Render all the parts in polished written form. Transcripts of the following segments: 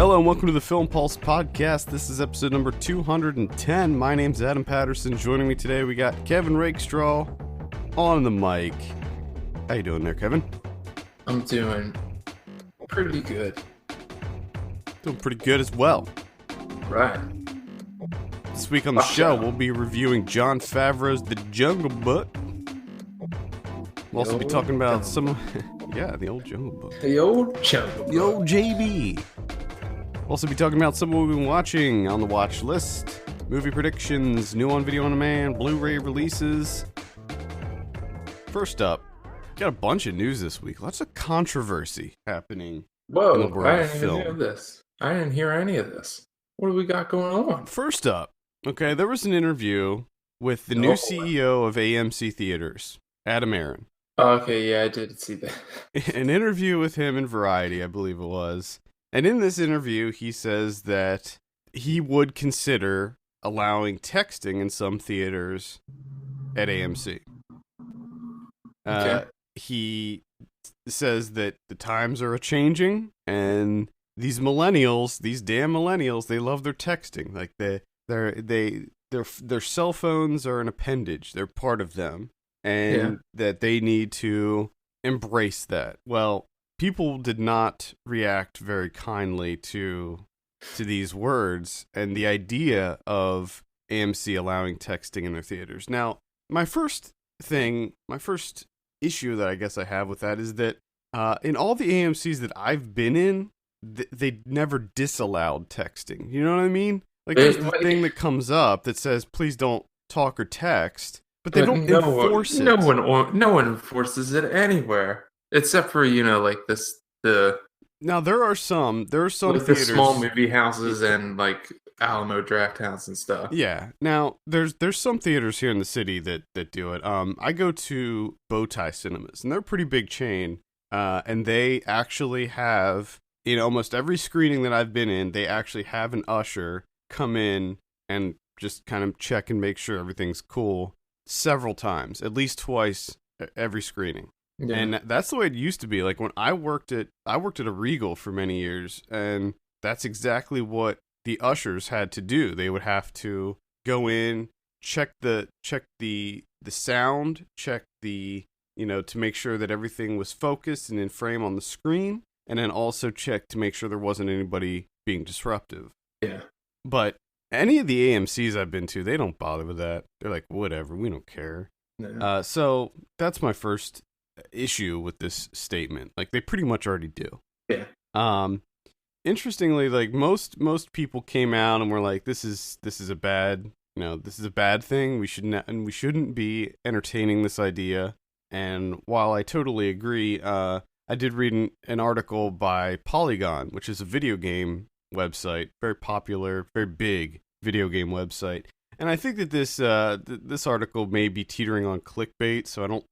Hello and welcome to the Film Pulse podcast. This is episode number 210. My name's Adam Patterson. Joining me today, we got Kevin Rakestraw on the mic. How you doing there, Kevin? I'm doing pretty good. Doing pretty good as well. Right. This week on the show, we'll be reviewing Jon Favreau's The Jungle Book. We'll also be talking about some... yeah, the old Jungle Book. The old Jungle Book. The old JB. We'll also be talking about some of what we've been watching on the watch list. Movie predictions, new on video on demand, Blu-ray releases. First up, got a bunch of news this week. Lots of controversy happening in the Whoa, world I of didn't film. hear this. I didn't hear any of this. What do we got going on? First up, okay, there was an interview with the new CEO of AMC Theaters, Adam Aron. Okay, yeah, I did see that. An interview with him in Variety, I believe it was. And in this interview, he says that he would consider allowing texting in some theaters at AMC. Okay. He says that the times are changing, and these millennials, these damn millennials, they love their texting. Like their cell phones are an appendage; they're part of them, and that they need to embrace that. Well, people did not react very kindly to these words and the idea of AMC allowing texting in their theaters. Now, my first issue that I guess I have with that is that in all the AMCs that I've been in, they never disallowed texting. You know what I mean? Like, there's the thing that comes up that says, please don't talk or text, but they don't enforce it. No one enforces it anywhere. Except for, like Now there are some like theaters, the small movie houses and like Alamo Draft House and stuff. Yeah. Now there's some theaters here in the city that do it. I go to Bowtie Cinemas, and they're a pretty big chain. And they actually have, in almost every screening that I've been in, they actually have an usher come in and just kind of check and make sure everything's cool several times, at least twice every screening. Yeah. And that's the way it used to be. Like when I worked at a Regal for many years, and that's exactly what the ushers had to do. They would have to go in, check the sound, check the, to make sure that everything was focused and in frame on the screen, and then also check to make sure there wasn't anybody being disruptive. Yeah. But any of the AMCs I've been to, they don't bother with that. They're like, whatever, we don't care. No. So that's my first issue with this statement. Like, they pretty much already do. Yeah. Interestingly, like most people came out and were like, this is a bad thing. We shouldn't be entertaining this idea. And while I totally agree, I did read an article by Polygon, which is a video game website, very popular, very big video game website. And I think that this article may be teetering on clickbait, so I don't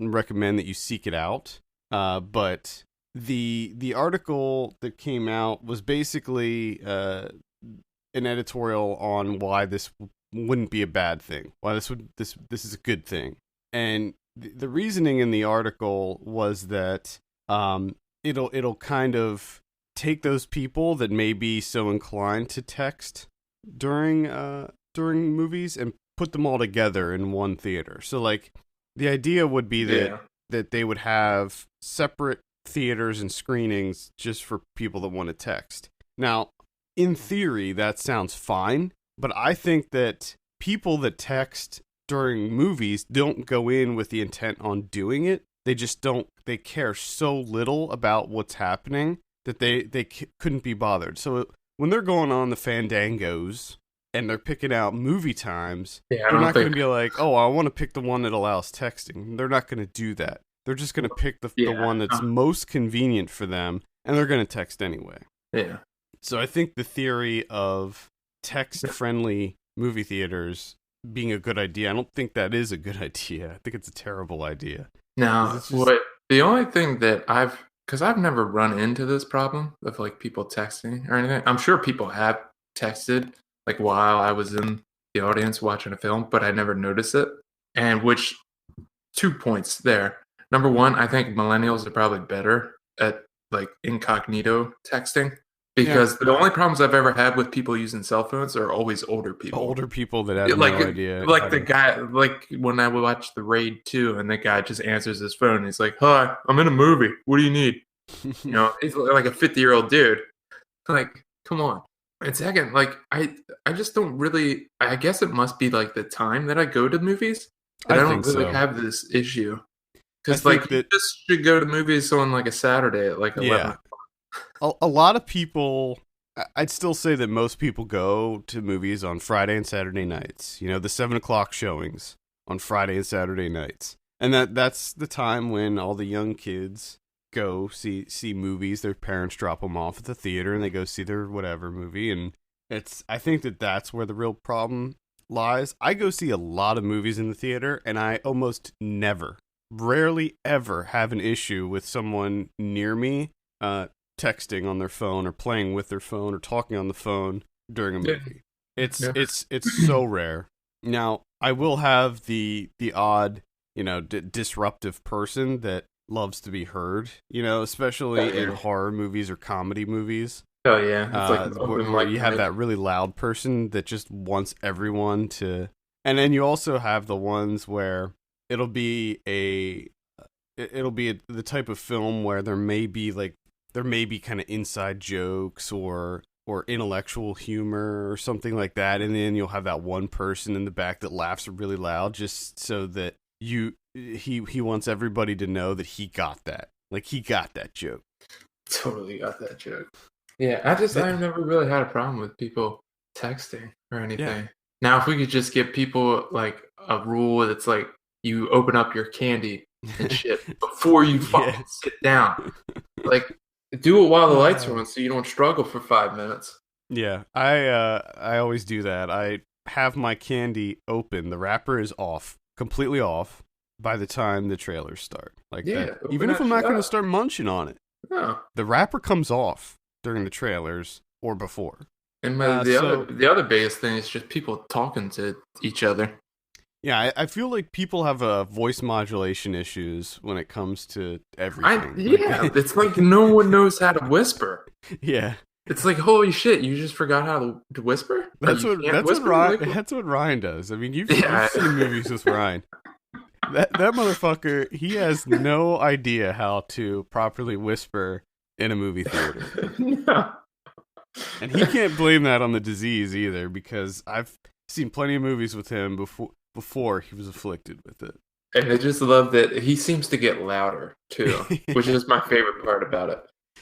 recommend that you seek it out. But the article that came out was basically an editorial on why this wouldn't be a bad thing, why this is a good thing. And the reasoning in the article was that it'll kind of take those people that may be so inclined to text during movies and put them all together in one theater. So like, the idea would be that they would have separate theaters and screenings just for people that want to text. Now, in theory, that sounds fine, but I think that people that text during movies don't go in with the intent on doing it. They just don't. They care so little about what's happening that they couldn't be bothered. So when they're going on the Fandangos and they're picking out movie times, they're not going to be like, oh, I want to pick the one that allows texting. They're not going to do that. They're just going to pick the one that's most convenient for them, and they're going to text anyway. Yeah. So I think the theory of text-friendly movie theaters being a good idea, I don't think that is a good idea. I think it's a terrible idea. Now, the only thing that because I've never run into this problem of like people texting or anything. I'm sure people have texted like while I was in the audience watching a film, but I never noticed it. And 2 points there. Number one, I think millennials are probably better at like incognito texting Because the only problems I've ever had with people using cell phones are always older people. Older people that have no idea. Like the guy, like when I would watch The Raid 2 and the guy just answers his phone and he's like, "Hi, I'm in a movie. What do you need?" He's like a 50-year-old dude. Like, come on. And second, like I just don't really. I guess it must be like the time that I go to movies that I don't really have this issue. Because like you just should go to movies on like a Saturday at like 11. A lot of people, I'd still say that most people go to movies on Friday and Saturday nights. The 7:00 showings on Friday and Saturday nights, and that's the time when all the young kids go see movies. Their parents drop them off at the theater, and they go see their whatever movie. And I think that's where the real problem lies. I go see a lot of movies in the theater, and I almost rarely ever have an issue with someone near me texting on their phone or playing with their phone or talking on the phone during a movie. It's so rare. Now, I will have the odd, disruptive person that loves to be heard, especially in horror movies or comedy movies. Oh yeah. It's where you have that really loud person that just wants everyone to. And then you also have the ones where it'll be the type of film where there may be kind of inside jokes or intellectual humor or something like that, and then you'll have that one person in the back that laughs really loud just so that he wants everybody to know that he got that. Like, he got that joke. Totally got that joke. Yeah, I've never really had a problem with people texting or anything. Yeah. Now, if we could just give people like a rule that's like you open up your candy and shit before you fucking sit down. Like, do it while the lights are on so you don't struggle for 5 minutes. Yeah, I always do that. I have my candy open. The wrapper is off, completely off, by the time the trailers start. Like that. Even if I'm not going to start munching on it. No. The wrapper comes off during the trailers or before. And the other biggest thing is just people talking to each other. Yeah, I feel like people have voice modulation issues when it comes to everything. It's like no one knows how to whisper. Yeah. It's like, holy shit, you just forgot how to whisper? That's what Ryan does. I mean, you've seen movies with Ryan. That motherfucker, he has no idea how to properly whisper in a movie theater. No. And he can't blame that on the disease either, because I've seen plenty of movies with him before he was afflicted with it. And I just love that he seems to get louder, too, which is my favorite part about it.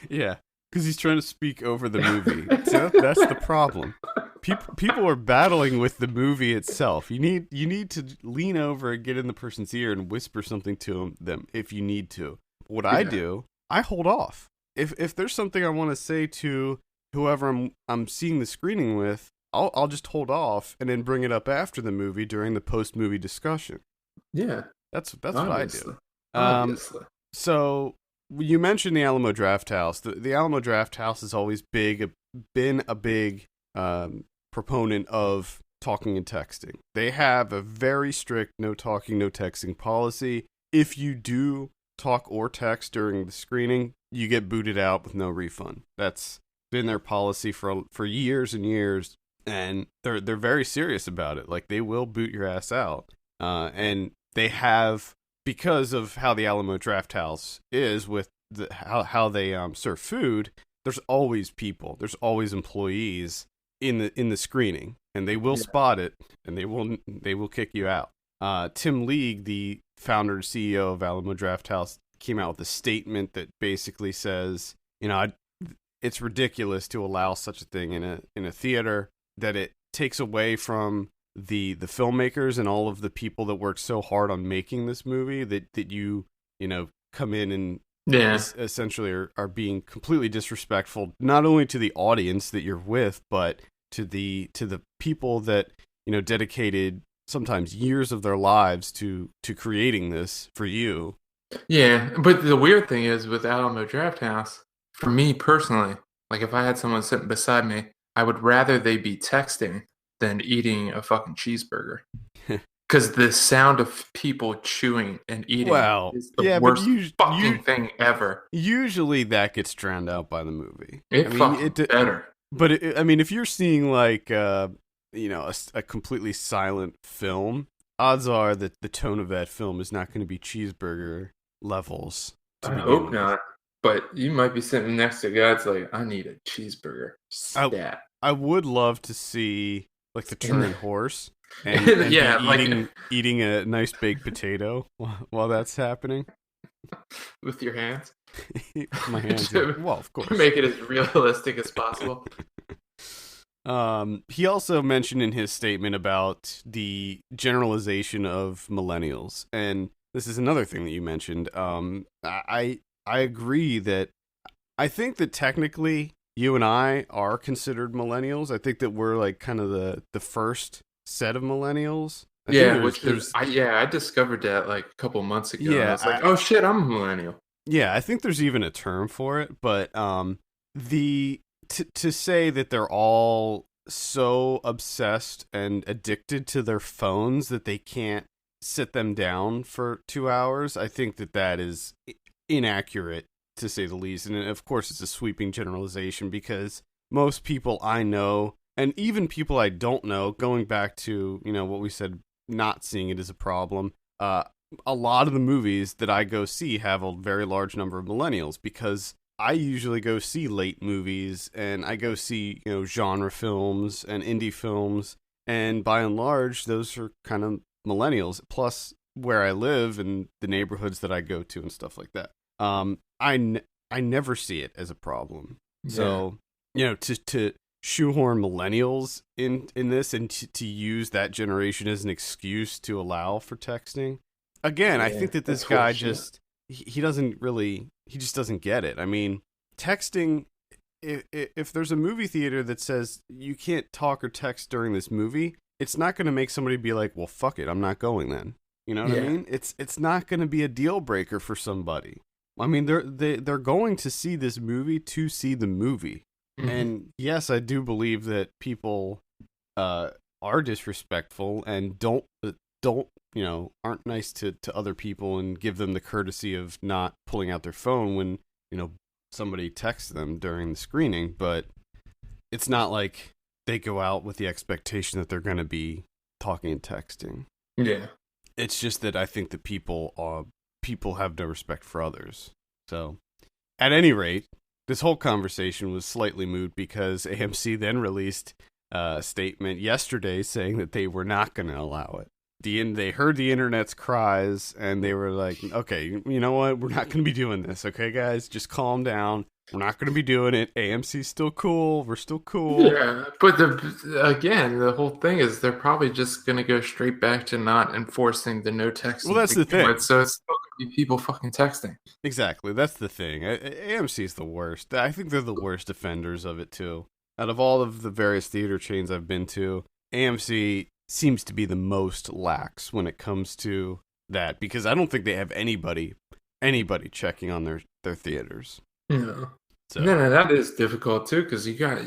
Yeah, because he's trying to speak over the movie. So that's the problem. People are battling with the movie itself. You need to lean over and get in the person's ear and whisper something to them if you need to. What I do, I hold off. If there's something I want to say to whoever I'm seeing the screening with, I'll just hold off and then bring it up after the movie during the post-movie discussion. Yeah. That's what I do. Obviously. So you mentioned the Alamo Drafthouse. The Alamo Drafthouse has always been a big proponent of talking and texting. They have a very strict no talking, no texting policy. If you do talk or text during the screening, you get booted out with no refund. That's been their policy for years and years, and they're very serious about it. Like, they will boot your ass out. And they have, because of how the Alamo Drafthouse is with how they serve food, there's always people, there's always employees in the screening, and they will spot it, and they will kick you out. Tim League, the founder and CEO of Alamo Drafthouse, came out with a statement that basically says, it's ridiculous to allow such a thing in a theater, that it takes away from the filmmakers and all of the people that worked so hard on making this movie, that you come in and essentially are being completely disrespectful, not only to the audience that you're with, but to the people that dedicated sometimes years of their lives to creating this for you. Yeah, but the weird thing is with Alamo Drafthouse, for me personally, like if I had someone sitting beside me, I would rather they be texting than eating a fucking cheeseburger. Because because the sound of people chewing and eating Well, is the yeah, but worst fucking thing ever. usually that gets drowned out by the movie. It I mean, fucking better. but I mean, if you're seeing like a completely silent film, odds are that the tone of that film is not going to be cheeseburger levels. I hope not. But you might be sitting next to a guy that's like, I need a cheeseburger. Stat. I would love to see like the Turin horse and, eating a nice baked potato while that's happening. With your hands? My hands. Well, of course. Make it as realistic as possible. He also mentioned in his statement about the generalization of millennials, and this is another thing that you mentioned. I agree that I think that technically you and I are considered millennials. I think that we're like kind of the first set of millennials. I discovered that like a couple months ago. Yeah, I was like, oh shit, I'm a millennial. Yeah, I think there's even a term for it, but to say that they're all so obsessed and addicted to their phones that they can't sit them down for 2 hours, I think that is inaccurate, to say the least. And of course, it's a sweeping generalization because most people I know, and even people I don't know, going back to, what we said, not seeing it as a problem, a lot of the movies that I go see have a very large number of millennials because I usually go see late movies and I go see, genre films and indie films. And by and large, those are kind of millennials. Plus, where I live and the neighborhoods that I go to and stuff like that. I never see it as a problem. Yeah. So, to shoehorn millennials in this and to use that generation as an excuse to allow for texting. Again, I think that this guy just he just doesn't get it. I mean, texting, if there's a movie theater that says you can't talk or text during this movie, it's not going to make somebody be like, well, fuck it, I'm not going then. You know what I mean? It's not going to be a deal breaker for somebody. I mean, they're going to see this movie to see the movie. Mm-hmm. And yes, I do believe that people are disrespectful and don't aren't nice to other people and give them the courtesy of not pulling out their phone when, somebody texts them during the screening. But it's not like they go out with the expectation that they're going to be talking and texting. Yeah. It's just that I think that people have no respect for others. So, at any rate, this whole conversation was slightly moot because AMC then released a statement yesterday saying that they were not going to allow it. They heard the internet's cries and they were like, okay, you know what? We're not going to be doing this. Okay, guys, just calm down. We're not going to be doing it. AMC's still cool. We're still cool. Yeah, but the whole thing is they're probably just going to go straight back to not enforcing the no texting. Well, that's the thing. So it's still going to be people fucking texting. Exactly. That's the thing. AMC's the worst. I think they're the worst offenders of it, too. Out of all of the various theater chains I've been to, AMC seems to be the most lax when it comes to that because I don't think they have anybody checking on their theaters. No. So. No, that is difficult too because you got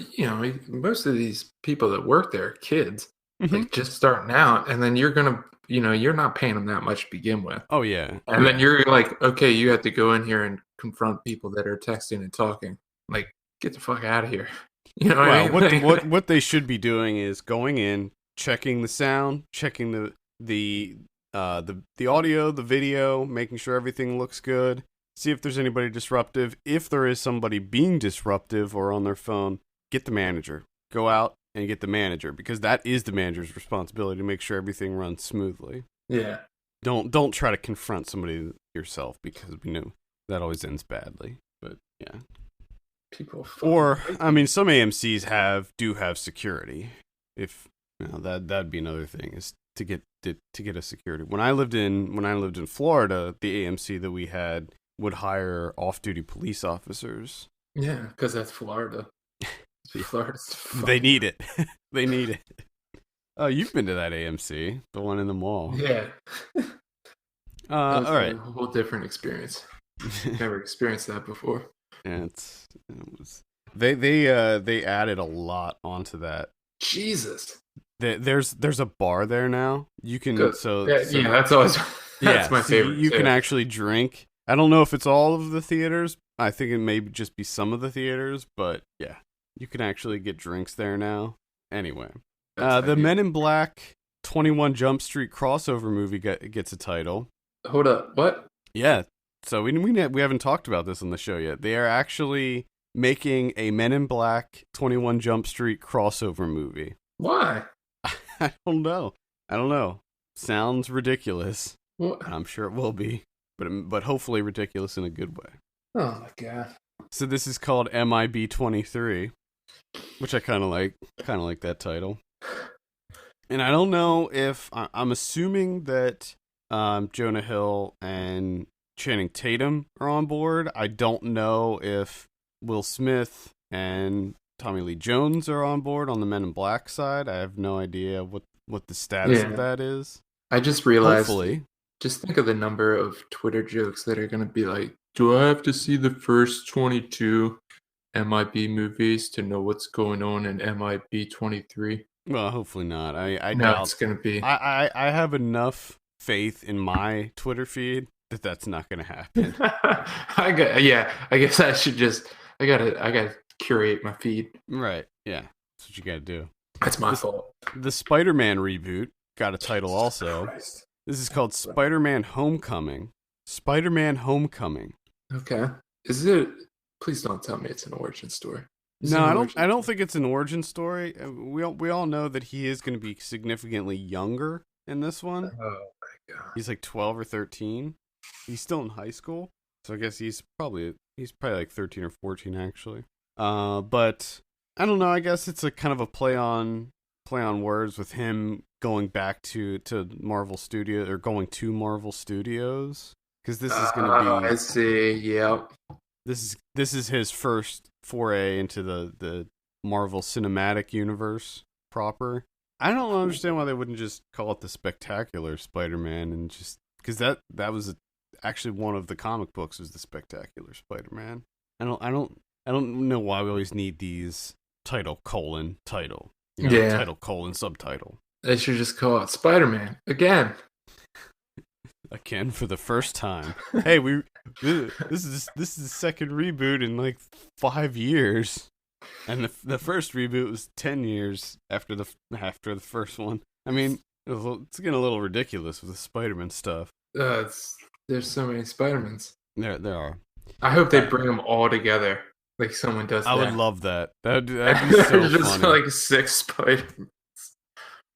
most of these people that work there are kids, like just starting out, and then you're gonna you're not paying them that much to begin with. Oh yeah, and then you're like, okay, you have to go in here and confront people that are texting and talking. Like, get the fuck out of here. You know what I mean? What they should be doing is going in, checking the sound, checking the audio, the video, making sure everything looks good. See if there's anybody disruptive. If there is somebody being disruptive or on their phone, get the manager. Go out and get the manager because that is the manager's responsibility to make sure everything runs smoothly. Yeah. Don't try to confront somebody yourself because we know that always ends badly. But yeah. Some AMCs do have security. If that'd be another thing is to get a security. When I lived in Florida, the AMC that we had would hire off-duty police officers. Yeah, because that's Florida. They need it. They need it. Oh, you've been to that AMC, the one in the mall. Yeah. All right. A whole different experience. Never experienced that before. Yeah, they added a lot onto that. Jesus. there's a bar there now. You can Good. Yeah, that's always that's my favorite. You can actually drink. I don't know if it's all of the theaters. I think it may just be some of the theaters, but yeah, you can actually get drinks there now. Anyway, the Men in Black 21 Jump Street crossover movie gets a title. Hold up, what? Yeah, so we haven't talked about this on the show yet. They are actually making a Men in Black 21 Jump Street crossover movie. Why? I don't know. Sounds ridiculous. What? I'm sure it will be, but hopefully ridiculous in a good way. Oh my god. So this is called MIB 23, which I kind of like that title. And I don't know if I'm assuming that Jonah Hill and Channing Tatum are on board. I don't know if Will Smith and Tommy Lee Jones are on board on the Men in Black side. I have no idea what the status of that is. I just realized. Hopefully. Just think of the number of Twitter jokes that are going to be like, do I have to see the first 22 MIB movies to know what's going on in MIB 23? Well, hopefully not. I know doubt it's going to be. I have enough faith in my Twitter feed that's not going to happen. I guess I should just I gotta curate my feed. Right. Yeah. That's what you got to do. That's my fault. The Spider-Man reboot got a title also. Christ. This is called Spider-Man Homecoming. Spider-Man Homecoming. Okay. Is it? Please don't tell me it's an origin story. No, I don't think it's an origin story. We all know that he is going to be significantly younger in this one. Oh my god. He's like 12 or 13. He's still in high school, so I guess he's probably like 13 or 14 actually. But I don't know. I guess it's a kind of a play on words with him going back to Marvel Studios, or going to Marvel Studios, because this is going to be. I see. Yep. This is his first foray into the Marvel Cinematic Universe proper. I don't understand why they wouldn't just call it the Spectacular Spider-Man, and just because that was actually one of the comic books, was the Spectacular Spider-Man. I don't know why we always need these title. Title subtitle. They should just call it Spider-Man again for the first time. Hey, this is the second reboot in like 5 years, and the first reboot was 10 years after the first one. I mean, it's getting a little ridiculous with the Spider-Man stuff. There's so many Spider-Mans. There are. I hope they bring them all together. Like someone does that. I would love that. That'd be so just funny. Like 6 Spider-Mans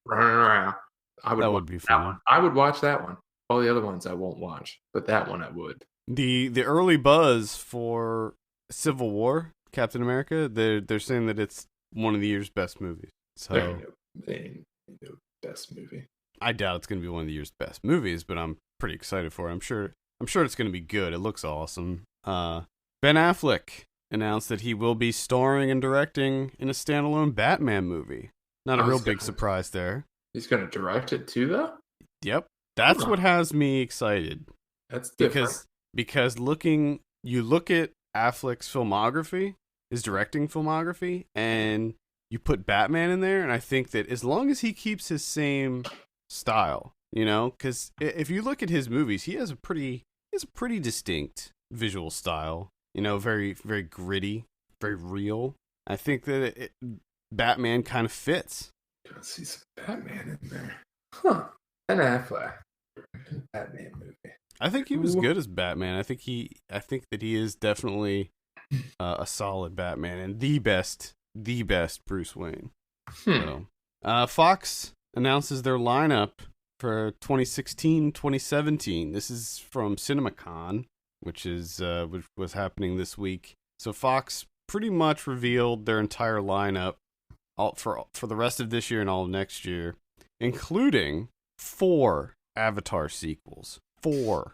running around. That would be fun. I would watch that one. All the other ones I won't watch, but that one I would. The early buzz for Civil War, Captain America, they're saying that it's one of the year's best movies. So best movie. I doubt it's going to be one of the year's best movies, but I'm pretty excited for it. I'm sure it's going to be good. It looks awesome. Ben Affleck announced that he will be starring and directing in a standalone Batman movie. Not a real big surprise there. He's going to direct it too, though? Yep. That's what has me excited. That's different. Because you look at Affleck's filmography, his directing filmography, and you put Batman in there, and I think that as long as he keeps his same style, because if you look at his movies, he has a pretty distinct visual style. Very, very gritty, very real. I think that Batman kind of fits. Gonna see some Batman in there, huh? Ben Affleck, Batman movie. I think he was good as Batman. I think that he is definitely a solid Batman and the best Bruce Wayne. So, Fox announces their lineup for 2016-2017. This is from CinemaCon, which was happening this week. So Fox pretty much revealed their entire lineup for the rest of this year and all of next year, including 4 Avatar sequels. 4.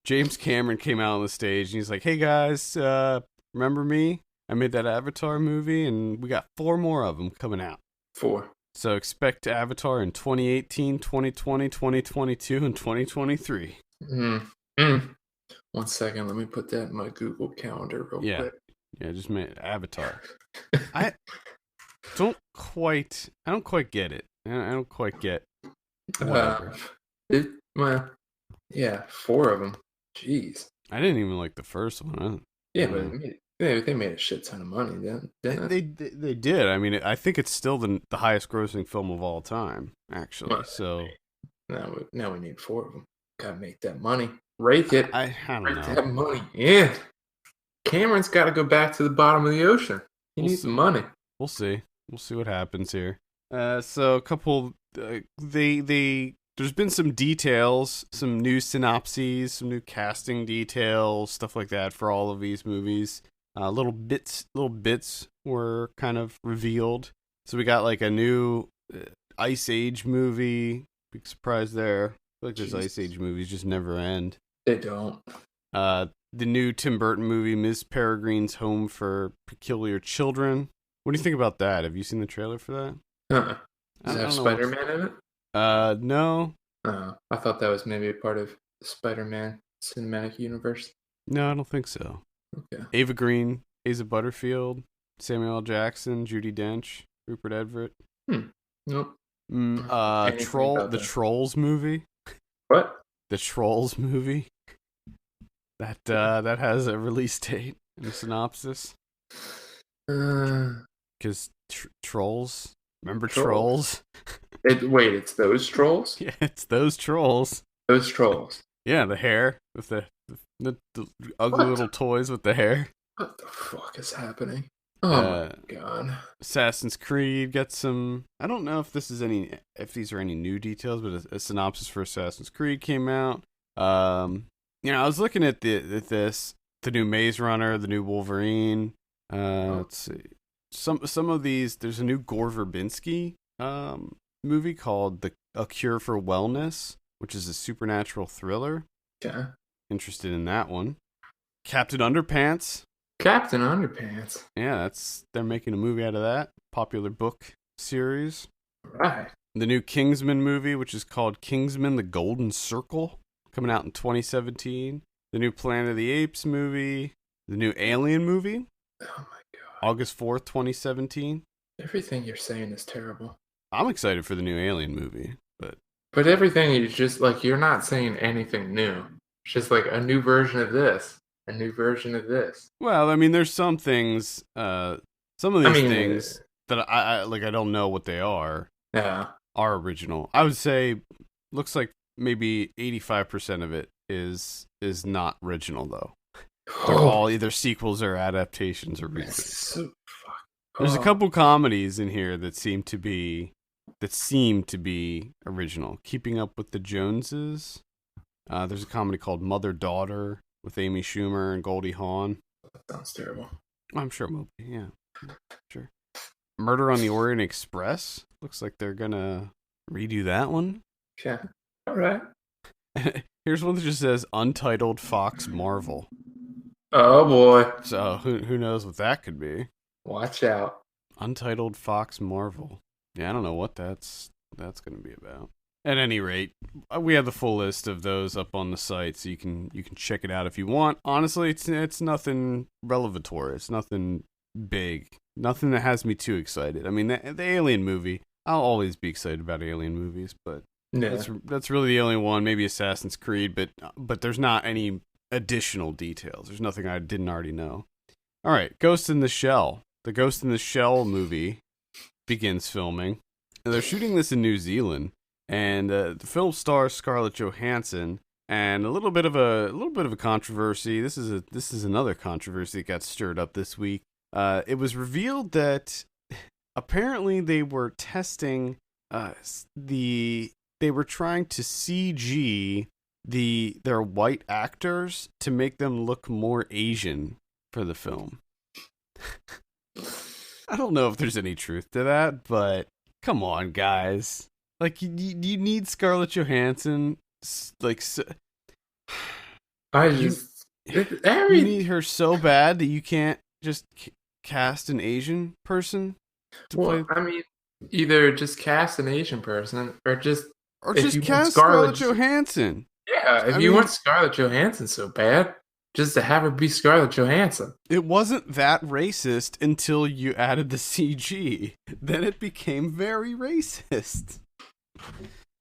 James Cameron came out on the stage and he's like, "Hey guys, remember me? I made that Avatar movie, and we got 4 more of them coming out." 4. So expect Avatar in 2018, 2020, 2022, and 2023. 1 second, let me put that in my Google Calendar real quick. Yeah, just made Avatar. I don't quite get it. I don't quite get Uh, whatever. well, yeah, 4 of them. Jeez. I didn't even like the first one. Yeah, but they made a shit ton of money, didn't it? They did. I mean, I think it's still the highest grossing film of all time, actually. Well, So now we need 4 of them. Gotta make that money. Rake it. I don't Rake know. that money. Yeah. Cameron's got to go back to the bottom of the ocean. He needs the money. We'll see. We'll see what happens here. So a couple. There's been some details, some new synopses, some new casting details, stuff like that for all of these movies. Little bits were kind of revealed. So we got like a new Ice Age movie. Big surprise there. I feel like those Ice Age movies just never end. They don't. The new Tim Burton movie, Ms. Peregrine's Home for Peculiar Children. What do you think about that? Have you seen the trailer for that? Does it have Spider-Man in it? No. I thought that was maybe a part of the Spider-Man cinematic universe. No, I don't think so. Okay. Ava Green, Asa Butterfield, Samuel L. Jackson, Judi Dench, Rupert Everett. Nope. The Trolls movie. What? The Trolls movie. That has a release date and a synopsis. Because Trolls. Remember Trolls? Wait, it's those trolls? Yeah, it's those trolls. Those trolls. Yeah, the hair with the ugly little toys with the hair. What the fuck is happening? Oh my god. Assassin's Creed got some. I don't know if these are any new details, but a synopsis for Assassin's Creed came out. I was looking at the new Maze Runner, the new Wolverine. Let's see. Some of these. There's a new Gore Verbinski movie called A Cure for Wellness, which is a supernatural thriller. Yeah. Interested in that one. Captain Underpants. Captain Underpants. Yeah, they're making a movie out of that. Popular book series. Right. The new Kingsman movie, which is called Kingsman: The Golden Circle, coming out in 2017. The new Planet of the Apes movie. The new Alien movie. Oh my god. August 4th, 2017. Everything you're saying is terrible. I'm excited for the new Alien movie, but everything is just like you're not saying anything new. It's just like a new version of this, a new version of this. Well, I mean, there's some things, some of these things that I don't know what they are. Yeah, are original. I would say, looks like maybe 85% of it is not original though. They're all either sequels or adaptations or reboots. There's a couple comedies in here that seem to be original. Keeping Up with the Joneses. There's a comedy called Mother Daughter with Amy Schumer and Goldie Hawn. That sounds terrible. I'm sure it will be. Yeah, sure. Murder on the Orient Express. Looks like they're gonna redo that one. Yeah. All right. Here's one that just says Untitled Fox Marvel. Oh boy. So who knows what that could be? Watch out. Untitled Fox Marvel. Yeah, I don't know what that's going to be about. At any rate, we have the full list of those up on the site, so you can check it out if you want. Honestly, it's nothing revelatory. It's nothing big. Nothing that has me too excited. I mean, the Alien movie. I'll always be excited about Alien movies, but that's really the only one. Maybe Assassin's Creed, but there's not any additional details. There's nothing I didn't already know. All right, Ghost in the Shell. The Ghost in the Shell movie begins filming. They're shooting this in New Zealand, and the film stars Scarlett Johansson. And a little bit of a controversy. This is another controversy that got stirred up this week. It was revealed that apparently they were testing they were trying to CG their white actors to make them look more Asian for the film. I don't know if there's any truth to that, but come on, guys. Like, you need Scarlett Johansson. Like, you need her so bad that you can't just cast an Asian person to play. I mean, either just cast an Asian person or just cast Scarlett Johansson. Yeah, if you want Scarlett Johansson so bad, just to have her be Scarlett Johansson. It wasn't that racist until you added the CG. Then it became very racist.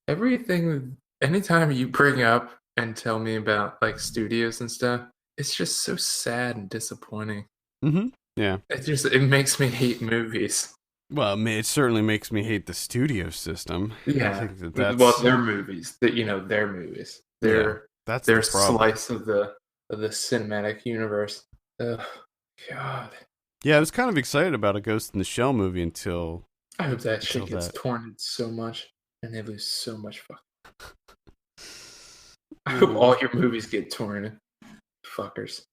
Everything, anytime you bring up and tell me about like studios and stuff, it's just so sad and disappointing. Mm-hmm. Yeah. It makes me hate movies. Well, it certainly makes me hate the studio system. Yeah. I think that's... Well, their movies. Their movies. That's their the problem. slice of the cinematic universe. Ugh, God. Yeah, I was kind of excited about a Ghost in the Shell movie until... I hope that shit gets torn so much and they lose so much fuck. I hope all your movies get torn. Fuckers.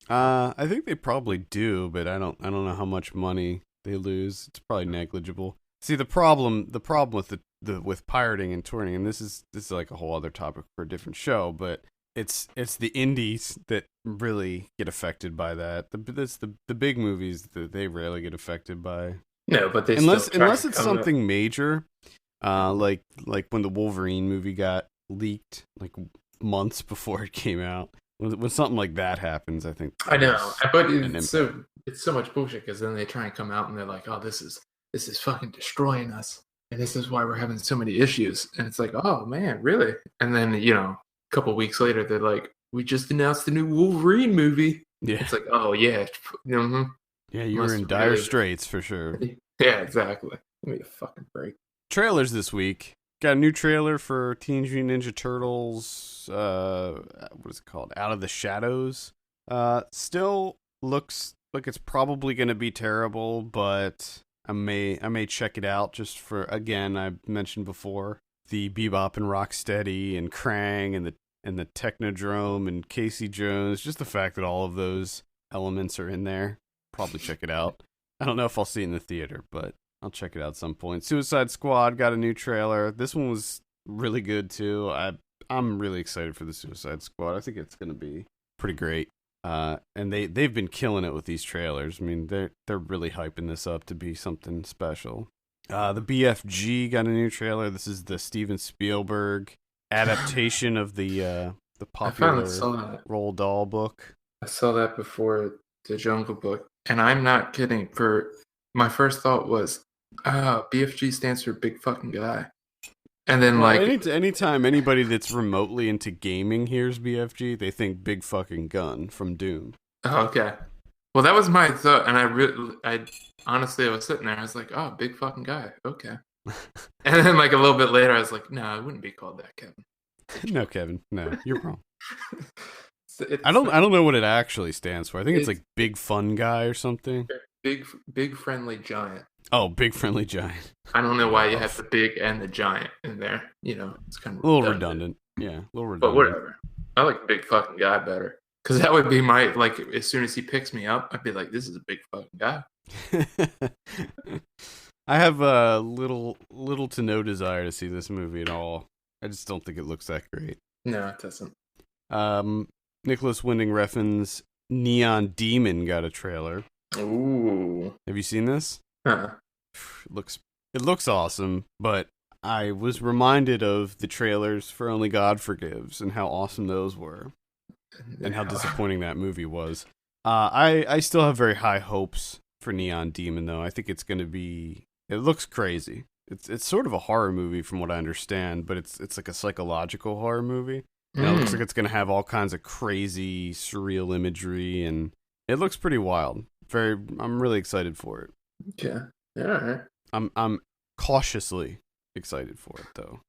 I think they probably do, but I don't know how much money they lose. It's probably negligible. See, the problem with with pirating and torrenting, and this is like a whole other topic for a different show, but it's the indies that really get affected by that. The big movies that they rarely get affected by. No, but they unless it's something major, like when the Wolverine movie got leaked like months before it came out. When something like that happens, I think. I know, but it's so much bullshit because then they try and come out and they're like, "Oh, this is fucking destroying us, and this is why we're having so many issues." And it's like, "Oh man, really?" And then a couple weeks later, they're like, "We just announced the new Wolverine movie." Yeah, it's like, "Oh yeah, yeah, you were in dire straits for sure." Yeah, exactly. Give me a fucking break. Trailers this week. Got a new trailer for Teenage Mutant Ninja Turtles. What is it called? Out of the Shadows. Still looks like it's probably going to be terrible, but I may check it out just for, again, I mentioned before, the Bebop and Rocksteady and Krang and the Technodrome and Casey Jones. Just the fact that all of those elements are in there. Probably check it out. I don't know if I'll see it in the theater, but I'll check it out at some point. Suicide Squad got a new trailer. This one was really good too. I'm really excited for the Suicide Squad. I think it's going to be pretty great. And they've been killing it with these trailers. I mean, they're really hyping this up to be something special. The BFG got a new trailer. This is the Steven Spielberg adaptation of the popular Roald Dahl book. I saw that before the Jungle Book, and I'm not kidding. My first thought was, BFG stands for big fucking guy. And then anytime anybody that's remotely into gaming hears BFG, they think big fucking gun from Doom. Oh, okay. Well, that was my thought, and I honestly, I was sitting there, I was like, oh, big fucking guy, okay. And then a little bit later, I was like, no, it wouldn't be called that, Kevin. No, Kevin, no, you're wrong. I don't know what it actually stands for. I think it's like big fun guy or something. Big friendly giant. Oh, big friendly giant. I don't know why you have the big and the giant in there. It's kind of a little redundant. Yeah, a little redundant. But whatever. I like big fucking guy better. Because that would be my, as soon as he picks me up, I'd be like, this is a big fucking guy. I have little to no desire to see this movie at all. I just don't think it looks that great. No, it doesn't. Nicholas Winding Refn's Neon Demon got a trailer. Ooh. Have you seen this? Uh-uh. It looks awesome, but I was reminded of the trailers for Only God Forgives and how awesome those were. And how disappointing that movie was. I still have very high hopes for Neon Demon, though. I think it's going to be... It looks crazy. It's sort of a horror movie from what I understand, but it's like a psychological horror movie. And it looks like it's going to have all kinds of crazy, surreal imagery, and it looks pretty wild. I'm really excited for it. Okay. All right. I'm cautiously excited for it, though.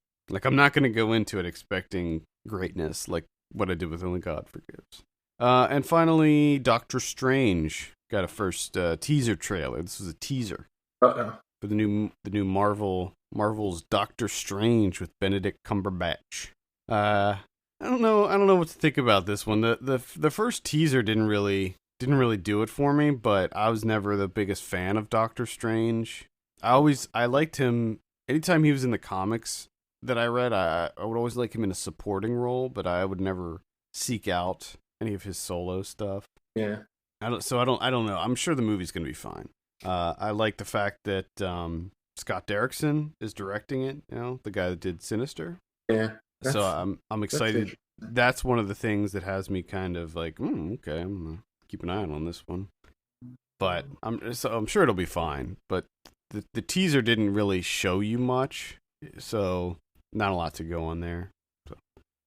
I'm not going to go into it expecting greatness like what I did with Only God Forgives. And finally, Doctor Strange got a first teaser trailer. This was a teaser for the new Marvel's Doctor Strange with Benedict Cumberbatch. I don't know what to think about this one. The first teaser didn't really do it for me, but I was never the biggest fan of Doctor Strange. I liked him anytime he was in the comics that I read. I would always like him in a supporting role, but I would never seek out any of his solo stuff. Yeah. I don't know. I'm sure the movie's going to be fine. I like the fact that Scott Derrickson is directing it, the guy that did Sinister. Yeah. So I'm excited that's one of the things that has me kind of like, okay, I'm gonna keep an eye on this one. But I'm sure it'll be fine. But the teaser didn't really show you much, so not a lot to go on there. So,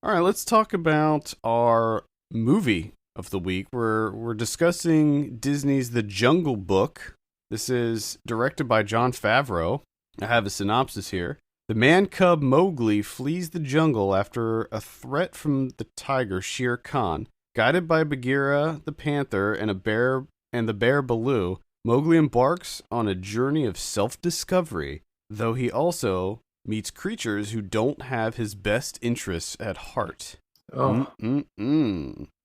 all right, let's talk about our movie of the week. We're discussing Disney's The Jungle Book. This is directed by Jon Favreau. I have a synopsis here. The man-cub Mowgli flees the jungle after a threat from the tiger Shere Khan. Guided by Bagheera the panther and the bear Baloo, Mowgli embarks on a journey of self-discovery, though he also meets creatures who don't have his best interests at heart. Oh,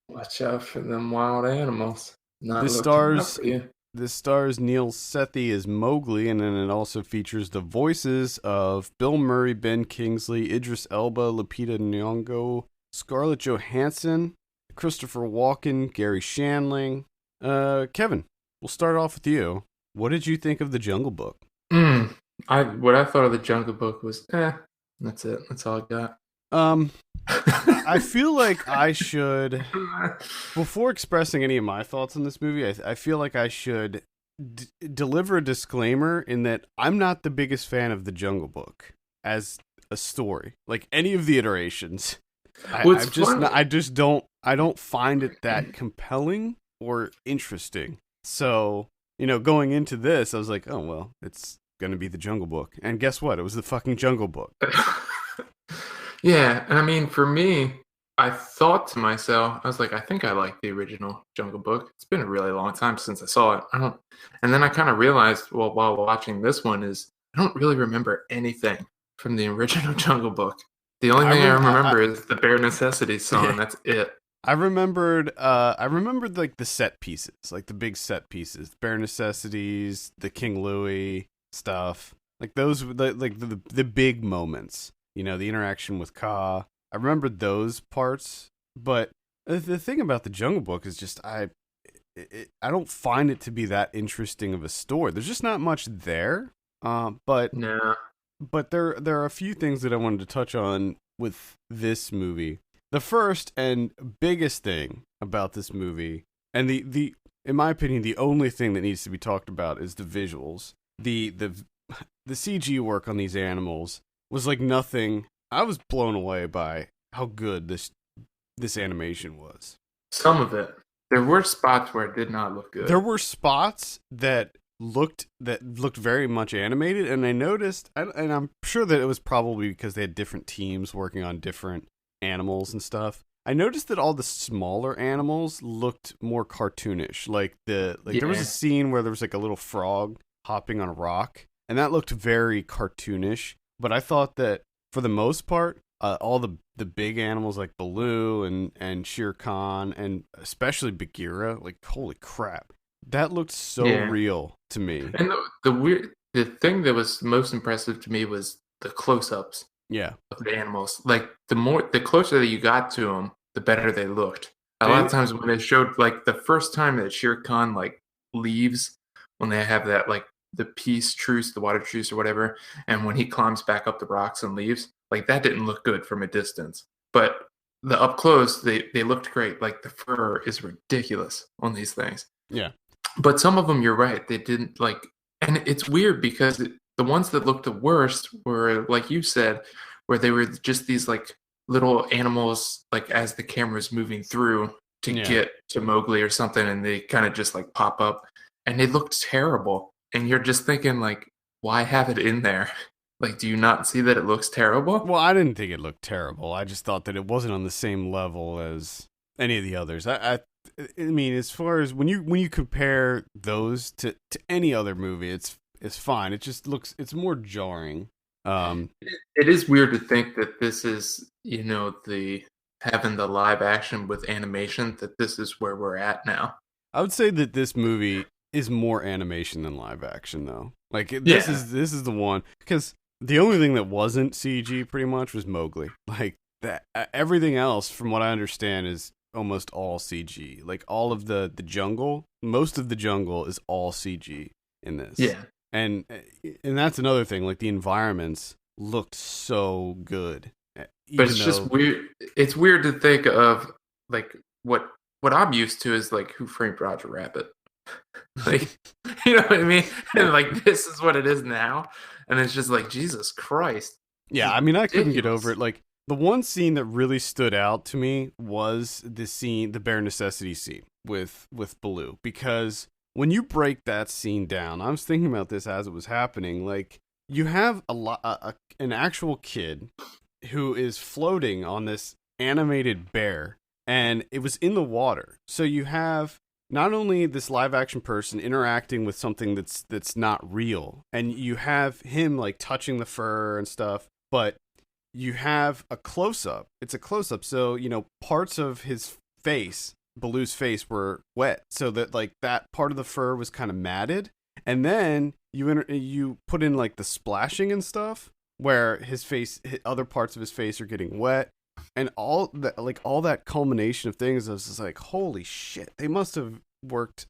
watch out for them wild animals. Not This looking out stars for you. This stars Neil Sethi as Mowgli, and then it also features the voices of Bill Murray, Ben Kingsley, Idris Elba, Lupita Nyong'o, Scarlett Johansson, Christopher Walken, Gary Shandling. Kevin, we'll start off with you. What did you think of The Jungle Book? What I thought of The Jungle Book was, that's it. That's all I got. I feel like I should, before expressing any of my thoughts on this movie, I feel like I should deliver a disclaimer in that I'm not the biggest fan of The Jungle Book as a story. Like any of the iterations, I don't find it that compelling or interesting. So, going into this, I was like, oh, well, it's going to be The Jungle Book. And guess what? It was the fucking Jungle Book. Yeah, and I mean, for me, I thought to myself, I was like, I think I like the original Jungle Book. It's been a really long time since I saw it. And then I kind of realized, well, while watching this one, I don't really remember anything from the original Jungle Book. The only thing I remember is the Bare Necessities song. Yeah. That's it. I remembered like the set pieces, like the big set pieces, Bare Necessities, the King Louie stuff, like those, like the big moments. The interaction with Ka. I remember those parts, but the thing about The Jungle Book is just I don't find it to be that interesting of a story. There's just not much there. But there are a few things that I wanted to touch on with this movie. The first and biggest thing about this movie, and the in my opinion, the only thing that needs to be talked about is the visuals. The CG work on these animals was like nothing. I was blown away by how good this animation was. Some of it. There were spots where it did not look good. There were spots that looked very much animated, and I noticed, and I'm sure that it was probably because they had different teams working on different animals and stuff. I noticed that all the smaller animals looked more cartoonish. There was a scene where there was like a little frog hopping on a rock, and that looked very cartoonish. But I thought that for the most part, all the big animals like Baloo and Shere Khan, and especially Bagheera, like holy crap, that looked so real to me. And the thing that was most impressive to me was the close-ups. Yeah, of the animals. Like the closer that you got to them, the better they looked. A lot of times when they showed like the first time that Shere Khan like leaves, when they have that like the peace truce, the water truce or whatever, and when he climbs back up the rocks and leaves, like that didn't look good from a distance. But the up close, they looked great. Like the fur is ridiculous on these things. Yeah. But some of them, you're right, they didn't like, and it's weird because the ones that looked the worst were, like you said, where they were just these like little animals, like as the camera's moving through to get to Mowgli or something, and they kind of just like pop up, and they looked terrible. And you're just thinking like, why have it in there? Like, do you not see that it looks terrible? Well, I didn't think it looked terrible. I just thought that it wasn't on the same level as any of the others. I mean, as far as when you compare those to any other movie, it's fine. It just it's more jarring. It is weird to think that this is, having the live action with animation, that this is where we're at now. I would say that this movie is more animation than live action, though. Like this is the one, because the only thing that wasn't CG pretty much was Mowgli. Like that, everything else, from what I understand, is almost all CG. Like all of the jungle, most of the jungle is all CG in this. Yeah, and that's another thing. Like the environments looked so good, But even it's just though, weird. It's weird to think of like what I'm used to is like Who Framed Roger Rabbit. Like, you know what I mean? And like this is what it is now, and it's just like Jesus Christ, this yeah, is I mean, I couldn't get over ridiculous. it. Like the one scene that really stood out to me was the scene, the bare necessity scene with Baloo, because when you break that scene down, I was thinking about this as it was happening. Like you have an actual kid who is floating on this animated bear, and it was in the water. So you have not only this live action person interacting with something that's not real, and you have him like touching the fur and stuff, but you have a close up. It's a close up, so parts of his face, Baloo's face, were wet, so that like that part of the fur was kind of matted, and then you put in like the splashing and stuff, where his face, other parts of his face are getting wet, and all that culmination of things. I was just like, holy shit, they must have worked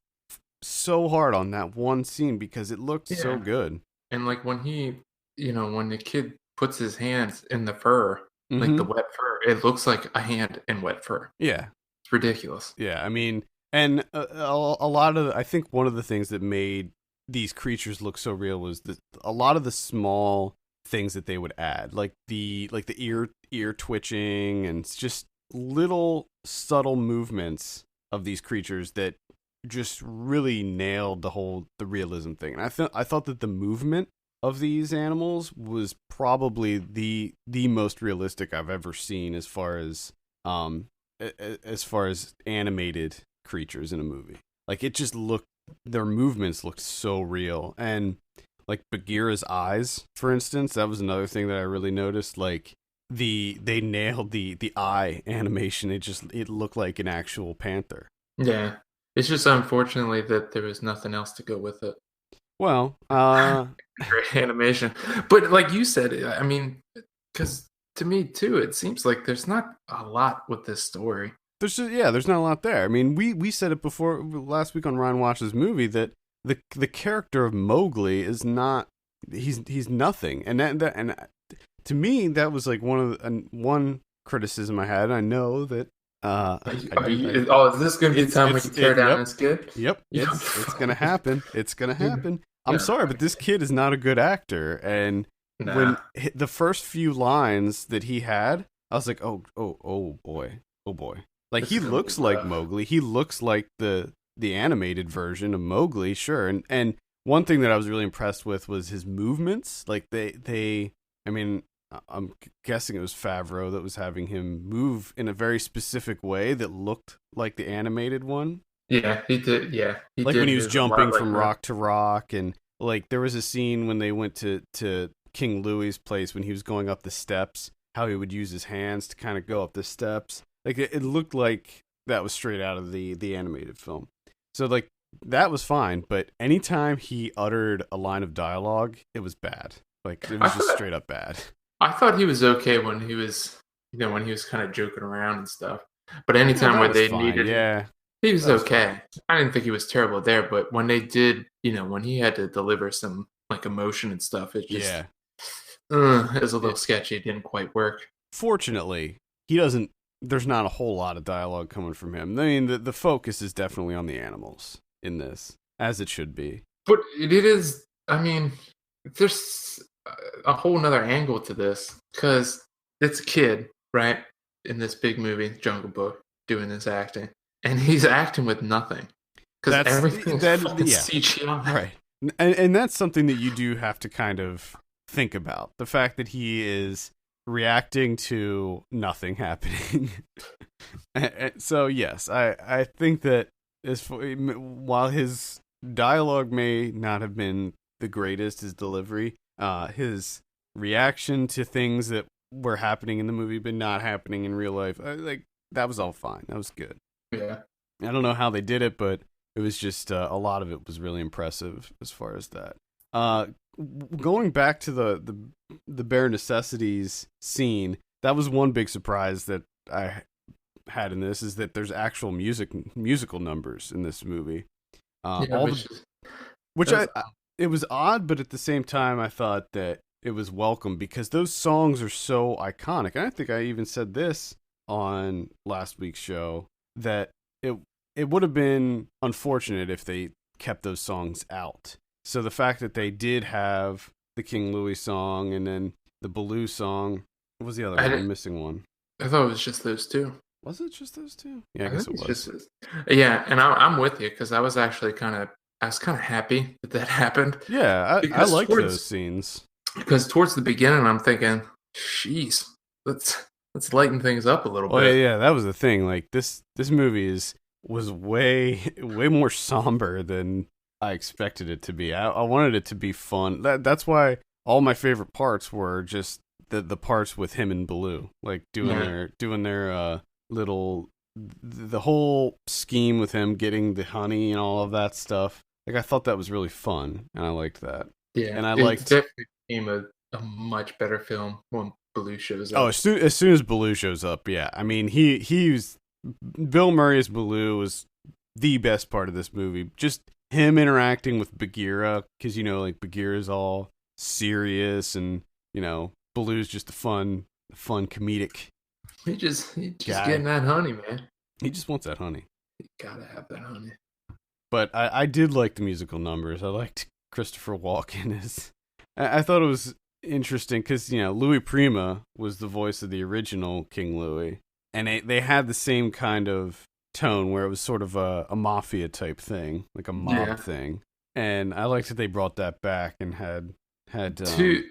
so hard on that one scene because it looked so Yeah, good. and like when when the kid puts his hands in the fur, like the Mm-hmm. wet fur, it looks like a hand in wet fur. Yeah, It's ridiculous. yeah. I mean, and a lot of I think one of the things that made these creatures look so real was that a lot of the small things that they would add, like the ear twitching and just little subtle movements of these creatures that just really nailed the realism thing. And I thought that the movement of these animals was probably the most realistic I've ever seen um as far as animated creatures in a movie. Like it just looked, their movements looked so real. And like Bagheera's eyes, for instance, that was another thing that I really noticed. Like they nailed the eye animation. It looked like an actual panther. Yeah, it's just unfortunately that there was nothing else to go with it. Well, Great animation, but like you said, I mean, because to me too, it seems like there's not a lot with this story. there's not a lot there. I mean, we said it before last week on Ryan Watches Movie that the character of Mowgli is not, he's nothing, and to me that was like one criticism I had. And I know that Is this going to be the time we can tear down yep, this kid? yep, Yeah. it's gonna happen. It's gonna Dude, happen. I'm yeah. sorry, but this kid is not a good actor, and Nah. when the first few lines that he had, I was like, oh boy, oh boy. Like This he is gonna be looks like rough. Mowgli. He looks like the animated version of Mowgli, sure. And one thing that I was really impressed with was his movements. Like I mean, I'm guessing it was Favreau that was having him move in a very specific way that looked like the animated one. Yeah, he did. Yeah, he Like when did he was move a lot jumping like from that. rock to rock, and like there was a scene when they went to King Louie's place when he was going up the steps, how he would use his hands to kind of go up the steps. Like it looked like that was straight out of the animated film. So like that was fine, but anytime he uttered a line of dialogue, it was bad. Like it I was just thought straight up bad. I thought he was okay when he was, when he was kind of joking around and stuff. But Well, anytime that where was they fine. needed, Yeah, he was that was okay. fine. I didn't think he was terrible there, but when they did, when he had to deliver some like emotion and stuff, it just Yeah. it was a It, little sketchy. It didn't quite work. fortunately, he doesn't. There's not a whole lot of dialogue coming from him. I mean, the focus is definitely on the animals in this, as it should be. But it is. I mean, there's a whole nother angle to this because it's a kid, right, in this big movie, Jungle Book, doing this acting, and he's acting with nothing because That's everything's that. fucking Yeah, CGI. right. And that's something that you do have to kind of think about. The fact that he is reacting to nothing happening. So yes, I think that while his dialogue may not have been the greatest, his delivery, his reaction to things that were happening in the movie but not happening in real life, like that was all fine. That was good. Yeah, I don't know how they did it, but it was just a lot of it was really impressive as far as that. Going back to the bare necessities scene, that was one big surprise that I had in this, is that there's actual musical numbers in this movie. yeah, All which the is which that's it was odd, but at the same time, I thought that it was welcome because those songs are so iconic. And I think I even said this on last week's show that it would have been unfortunate if they kept those songs out. So the fact that they did have the King Louis song and then the Baloo song, what was the other one? I'm missing one. I thought it was just those two. Was it just those two? Yeah, I guess it was. Yeah, and I'm with you because I was actually kind of happy that happened. Yeah, I liked those scenes. Because towards the beginning, I'm thinking, "Jeez, let's lighten things up a little bit." Oh yeah, that was the thing. Like this movie was way more somber than I expected it to be. I wanted it to be fun. That's why all my favorite parts were just the parts with him and Baloo, like doing their little, the whole scheme with him getting the honey and all of that stuff. Like I thought that was really fun, and I liked that. Yeah, and it definitely became a much better film when Baloo shows up. Oh, as soon as Baloo shows up, yeah. I mean, he's Bill Murray as Baloo was the best part of this movie. Just him interacting with Bagheera, because like Bagheera's all serious, and Baloo's just a fun comedic. He just getting that honey, man. He just wants that honey. You gotta have that honey. But I did like the musical numbers. I liked Christopher Walken. I thought it was interesting because Louis Prima was the voice of the original King Louis, and they had the same kind of tone where it was sort of a mafia type thing, like a mob thing. And I liked that they brought that back and had two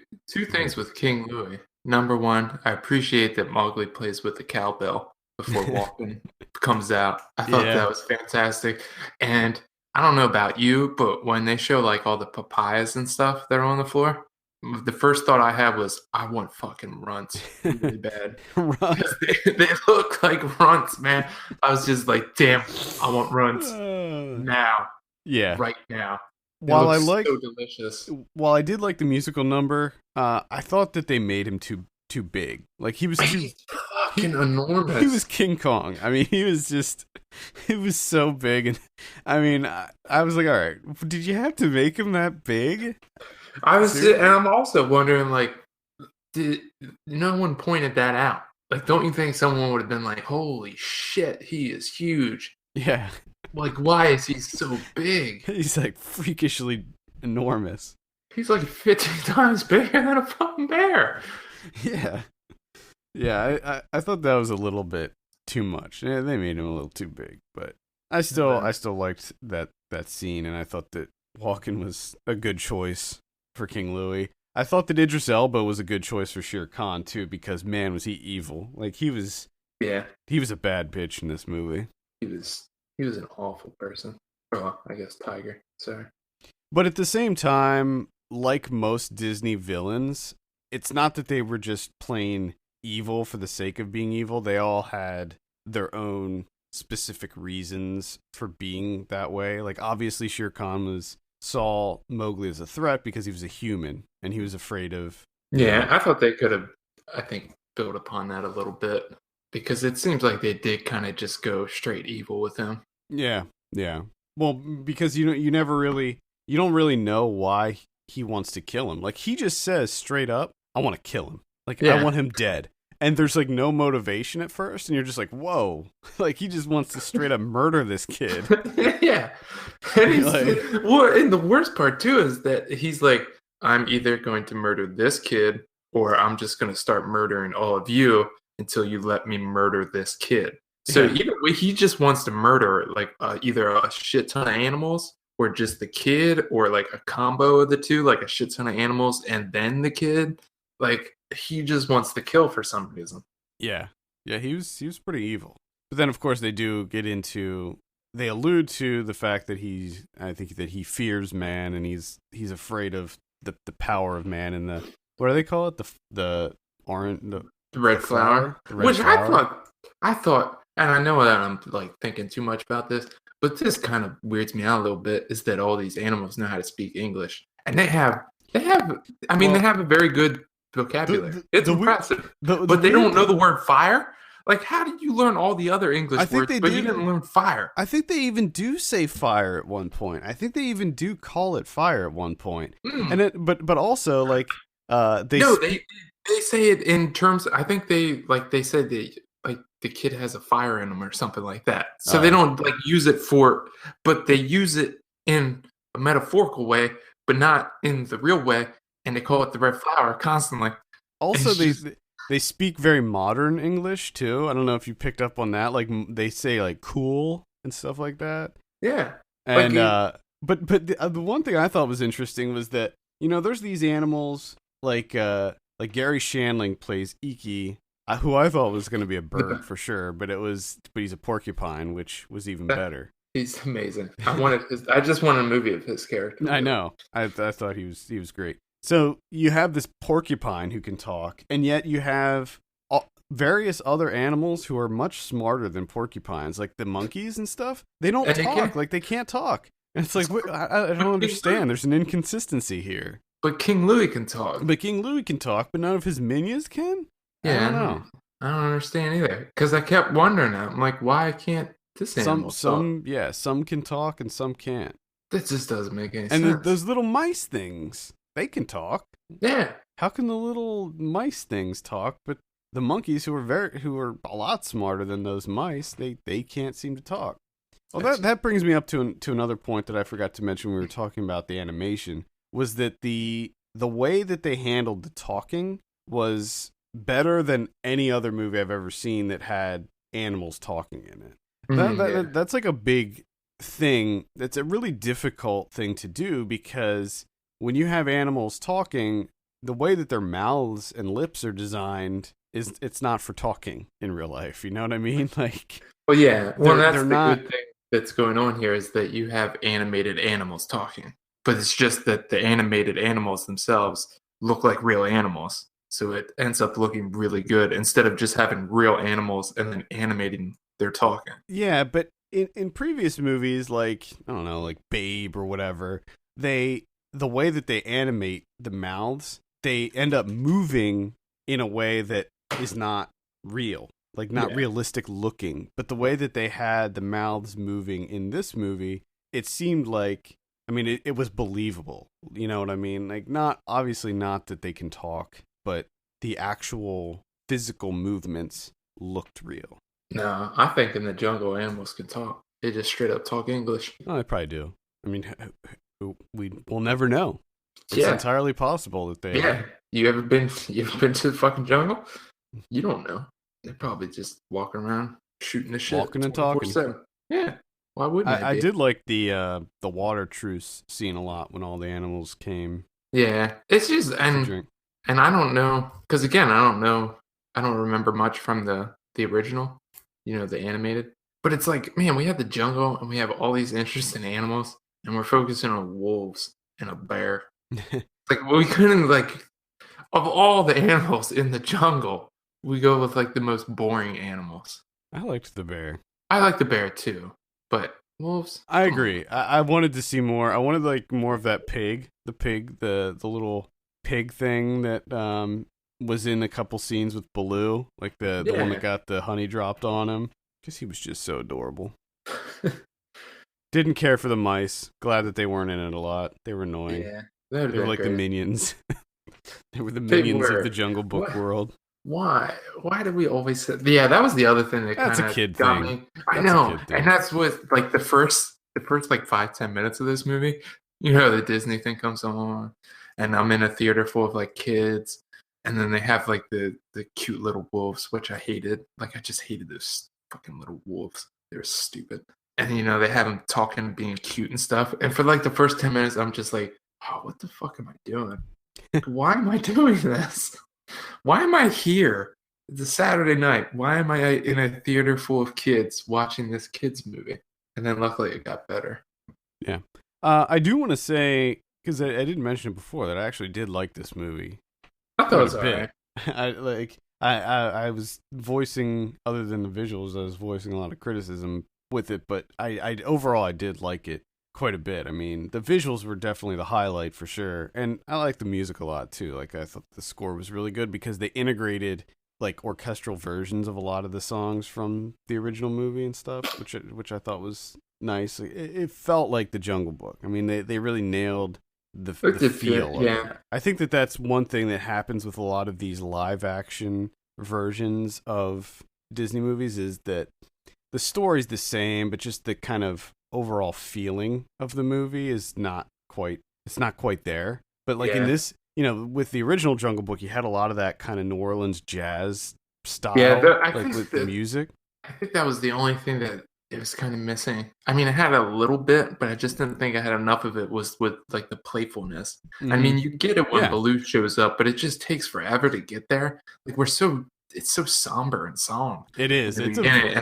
things with King Louis. Number one, I appreciate that Mowgli plays with the cowbell before Walken comes out. I thought that was fantastic. And I don't know about you, but when they show like all the papayas and stuff that are on the floor, the first thought I had was, I want fucking runts really bad. Runts. They look like runts, man. I was just like, damn, I want runts now. Yeah. Right now. While I like so delicious. While I did like the musical number, I thought that they made him too big. Like he was fucking enormous. He was King Kong. I mean, he was so big, and I mean, I was like, all right, did you have to make him that big? And I'm also wondering, like, did no one pointed that out? Like, don't you think someone would have been like, holy shit, he is huge? Yeah. Like, why is he so big? He's like freakishly enormous. He's like 50 times bigger than a fucking bear. Yeah. Yeah, I thought that was a little bit too much. Yeah, they made him a little too big, but I still liked that scene, and I thought that Walken was a good choice for King Louis. I thought that Idris Elba was a good choice for Shere Khan too, because man, was he evil. Like he was a bad bitch in this movie. He was an awful person. Oh, I guess Tiger. Sorry. But at the same time, like most Disney villains, it's not that they were just plain evil for the sake of being evil. They all had their own specific reasons for being that way. Like obviously Shere Khan saw Mowgli as a threat because he was a human and he was afraid of... Yeah, I thought they could have, built upon that a little bit, because it seems like they did kind of just go straight evil with him. Yeah. Well, because you don't really know why he wants to kill him. Like he just says straight up, I want to kill him. Like I want him dead. And there's like no motivation at first, and you're just like, whoa. Like he just wants to straight up murder this kid. Yeah. And and the worst part too is that he's like, I'm either going to murder this kid, or I'm just going to start murdering all of you until you let me murder this kid. So either way, he just wants to murder like either a shit ton of animals, or just the kid, or like a combo of the two, like a shit ton of animals and then the kid. Like he just wants to kill for some reason. Yeah, he was pretty evil. But then, of course, they allude to the fact that he fears man, and he's afraid of the power of man, and the, what do they call it? The red flower. Which flower. I thought, and I know that I'm like thinking too much about this, but this kind of weirds me out a little bit, is that all these animals know how to speak English, and they have a very good vocabulary. It's impressive, but they don't know the word fire. Like, how did you learn all the other English words, but you didn't learn fire? I think they even do say fire at one point. I think they even do call it fire at one point. And but also like They No, speak. they say it in terms. I think they said they like the kid has a fire in him or something like that. So they Oh, don't like use it for, but they use it in a metaphorical way, but not in the real way. And they call it the red flower constantly. And also it's just they speak very modern English too. I don't know if you picked up on that. Like they say like cool and stuff like that. yeah, like And it, the one thing I thought was interesting was that there's these animals like Gary Shandling plays Iki, who I thought was going to be a bird for sure, but he's a porcupine, which was even better. he's amazing. I just wanted a movie of his character. I know. I thought he was great. So you have this porcupine who can talk, and yet you have various other animals who are much smarter than porcupines, like the monkeys and stuff. They don't And talk. Like they can't talk. And it's like I don't understand. There's an inconsistency here. But King Louis can talk. But King Louis can talk, but none of his minions can. Yeah, I don't know. I don't understand either. Because I kept wondering, I'm like, why can't this animal talk? Some can talk and some can't. That just doesn't make any And sense. those little mice things, they can talk. Yeah, How can the little mice things talk, but the monkeys who are a lot smarter than those mice, they can't seem to talk. Well, that brings me up to another point that I forgot to mention when we were talking about the animation, was that the way that they handled the talking was better than any other movie I've ever seen that had animals talking in it. That's like a big thing. That's a really difficult thing to do, because when you have animals talking, the way that their mouths and lips are designed it's not for talking in real life. You know what I mean? Like, well, yeah. Well, that's they're the not. good thing that's going on here is that you have animated animals talking, but it's just that the animated animals themselves look like real animals, so it ends up looking really good instead of just having real animals and then animating their talking. Yeah, but in previous movies, like I don't know, like Babe or whatever, the way that they animate the mouths, they end up moving in a way that is not real, like not realistic looking. But the way that they had the mouths moving in this movie, it seemed like, I mean, it was believable. You know what I mean? Like, not obviously not that they can talk, but the actual physical movements looked real. No, I think in the jungle animals can talk. They just straight up talk English. Oh, they probably do. I mean, we'll never know. It's Yeah, entirely possible that they. yeah. You ever been to the fucking jungle? You don't know. They're probably just walking around shooting the shit Walking and talking. 24/7. Yeah. Why wouldn't they I be? did like the water truce scene a lot when all the animals came Yeah. It's just to drink. and I don't know because again I don't know. I don't remember much from the original, the animated. But it's like, man, we have the jungle and we have all these interesting animals and we're focusing on wolves and a bear. Like we couldn't like of all the animals in the jungle, we go with like the most boring animals. I liked the bear. I like the bear too, but wolves. I agree. I wanted to see more. I wanted like more of that pig. The little pig thing that was in a couple scenes with Baloo, like the one that got the honey dropped on him, because he was just so adorable. Didn't care for the mice. Glad that they weren't in it a lot. They were annoying. Yeah, they were like great. the minions. They were the minions of the Jungle Book What? world. Why? Why did we always say? Yeah, that was the other thing that That's kind a of kid got thing. me. I That's a know, kid thing. and that's with like the first like 5-10 minutes of this movie. The Disney thing comes on, and I'm in a theater full of like kids, and then they have like the cute little wolves, which I hated. Like I just hated those fucking little wolves. They were stupid, and they have them talking, being cute and stuff. And for like the first 10 minutes, I'm just like, oh, what the fuck am I doing? Why am I doing this? Why am I here? It's a Saturday night. Why am I in a theater full of kids watching this kids movie? And then luckily it got better. Yeah. I do want to say, because I didn't mention it before, that I actually did like this movie. I thought it was alright. I was voicing, other than the visuals, I was voicing a lot of criticism with it, but I overall I did like it quite a bit. I mean, the visuals were definitely the highlight for sure, and I like the music a lot too. Like I thought the score was really good because they integrated like orchestral versions of a lot of the songs from the original movie and stuff, which I thought was nice. It felt like the Jungle Book. I mean, they really nailed the feel of it. Yeah. I think that that's one thing that happens with a lot of these live action versions of Disney movies is that the story's the same, but just the kind of overall feeling of the movie is not quite it's not quite there. But like in Yeah. this, with the original Jungle Book, you had a lot of that kind of New Orleans jazz Yeah, style, I like think with the that music. I think that was the only thing that it was kind of missing. I mean, it had a little bit, but I just didn't think I had enough of it was with like the playfulness. I Hmm. mean, you get it when Yeah, Baloo shows up, but it just takes forever to get there. Like it's so somber and solemn it in is. the It's a beginning,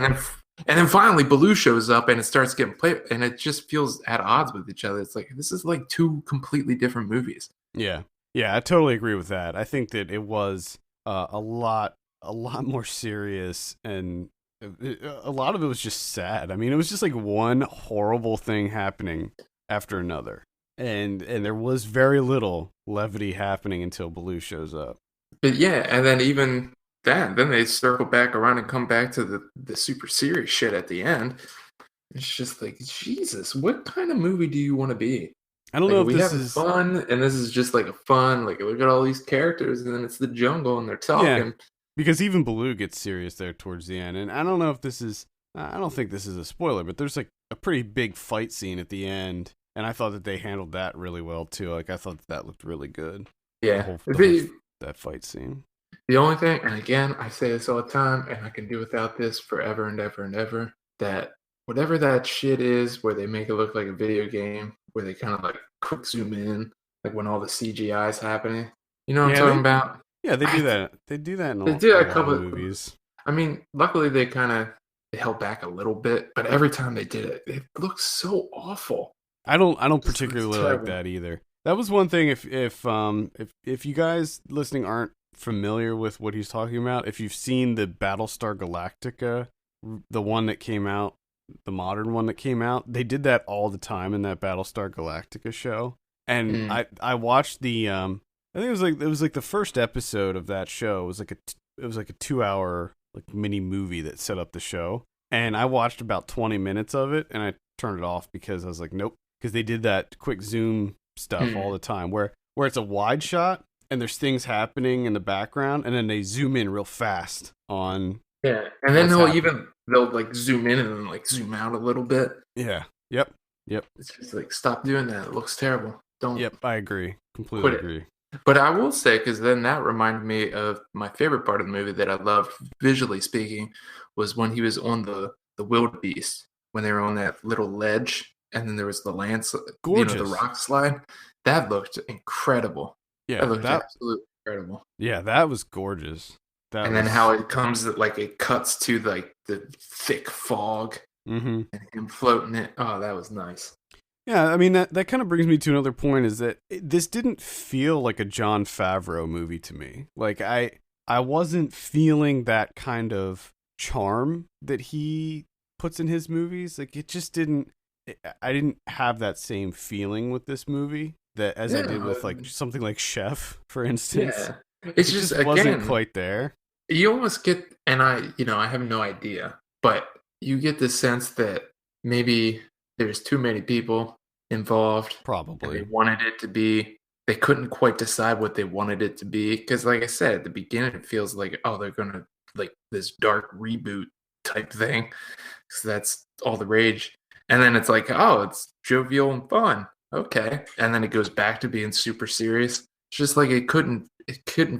and then finally Baloo shows up and it starts getting played, and it just feels at odds with each other. It's like this is like two completely different movies. yeah, yeah. I totally agree with that. I think that it was a lot more serious, and a lot of it was just sad. I mean, it was just like one horrible thing happening after another, and there was very little levity happening until Baloo shows up. But yeah, and then even then they circle back around and come back to the super serious shit at the end. It's just like, Jesus, what kind of movie do you want to be? I don't Like, know are if we this having is fun? And this is just like a fun, like, look at all these characters, and then it's the jungle, and they're yeah, talking. because even Baloo gets serious there towards the end, and I don't know if this is. I don't think this is a spoiler, but there's like a pretty big fight scene at the end, and I thought that they handled that really well too. Like I thought that looked really good. Yeah. The whole The, that fight scene. the only thing, and again, I say this all the time, and I can do without this forever and ever and ever, that whatever that shit is where they make it look like a video game, where they kind of like quick zoom in, like when all the CGI is happening. You know what I'm Yeah, talking about? they I do that. They do that in They did a a lot of couple. movies. I mean, luckily they kind of held back a little bit, but every time they did it, it looked so awful. I don't It just looks particularly like terrible. that either. That was one thing. If you guys listening aren't familiar with what he's talking about, if you've seen the Battlestar Galactica, the one that came out, the modern one that came out, they did that all the time in that Battlestar Galactica show. And Mm, I watched the I think it was like the first episode of that show. It was like a 2 hour like mini movie that set up the show. And I watched about 20 minutes of it and I turned it off because I was like, nope, because they did that quick zoom stuff all mm. the time where it's a wide shot and there's things happening in the background and then they zoom in real fast on Yeah, and then what's happening. they'll like zoom in and then like zoom out a little bit. Yeah. Yep. Yep. It's just like stop doing that. It looks terrible. Don't Yep. I agree. Completely quit it. agree. But I will say, because then that reminded me of my favorite part of the movie that I loved, visually speaking, was when he was on the wildebeest, when they were on that little ledge, and then there was the the Gorgeous. rock slide. That looked incredible. That Yeah. looked absolutely incredible. That was gorgeous. That And then how was it comes, like it cuts to like the thick fog mhm. and him floating it. Oh, that was nice. Yeah, I mean that kind of brings me to another point is that this didn't feel like a Jon Favreau movie to me. Like I wasn't feeling that kind of charm that he puts in his movies. Like it just didn't I didn't have that same feeling with this movie that as I did Yeah, with like something like Chef, for instance. yeah. It's It just just wasn't again, quite there. you almost get, and I have no idea, but you get the sense that maybe there's too many people involved and they Probably. wanted it to be, they couldn't quite decide what they wanted it to be. Because, like I said, at the beginning, it feels like, oh, they're going to like this dark reboot type thing. So that's all the rage. And then it's like, oh, it's jovial and fun. Okay. And then it goes back to being super serious. It's just like it couldn't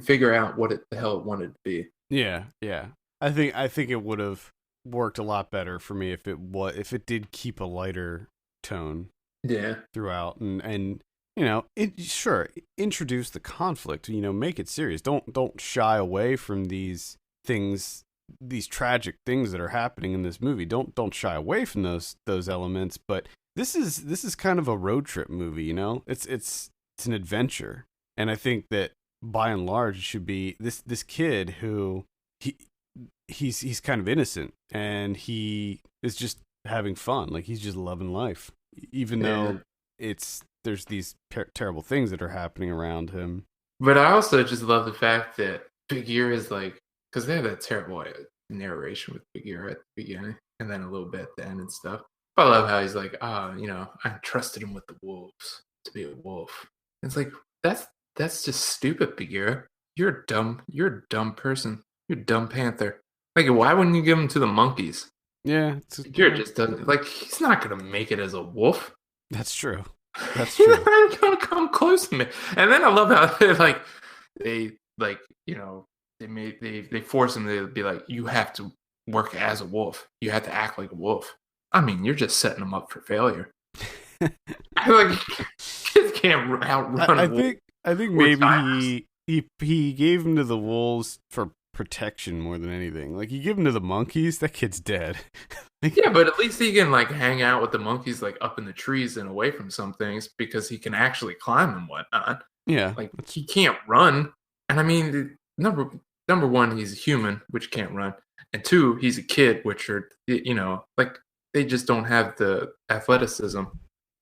figure out what the hell it wanted to be. Yeah, yeah. I think it would have worked a lot better for me if it did keep a lighter tone Yeah. throughout and sure, introduce the conflict, make it serious. Don't shy away from things these tragic things that are happening in this movie. Don't shy away from those elements, but this is kind of a road trip movie, It's an adventure. And I think that by and large it should be this kid who he he's kind of innocent and he is just having fun, like he's just loving life even Yeah. though there's these terrible things that are happening around him. But I also just love the fact that Big Ear is like, because they have that terrible narration with Big Ear at the beginning and then a little bit at the end and stuff. But I love how he's like, I trusted him with the wolves to be a wolf. It's like that's just stupid, Bagheera. You're a dumb person. You're a dumb panther. Like, why wouldn't you give him to the monkeys? Yeah, Bagheera just doesn't like. He's not gonna make it as a wolf. that's true. That's He's true. not gonna come close to me. And then I love how they like they force him to be like, you have to work as a wolf. You have to act like a wolf. I mean, you're just setting him up for failure. I like kids can't outrun a wolf. I think Or maybe tigers. he gave him to the wolves for protection more than anything. Like, you give him to the monkeys, that kid's dead. Like, Yeah, but at least he can like hang out with the monkeys like up in the trees and away from some things because he can actually climb and whatnot. yeah, Like he can't run. And I mean, number one, he's a human, which can't run, and two, he's a kid, which are like they just don't have the athleticism.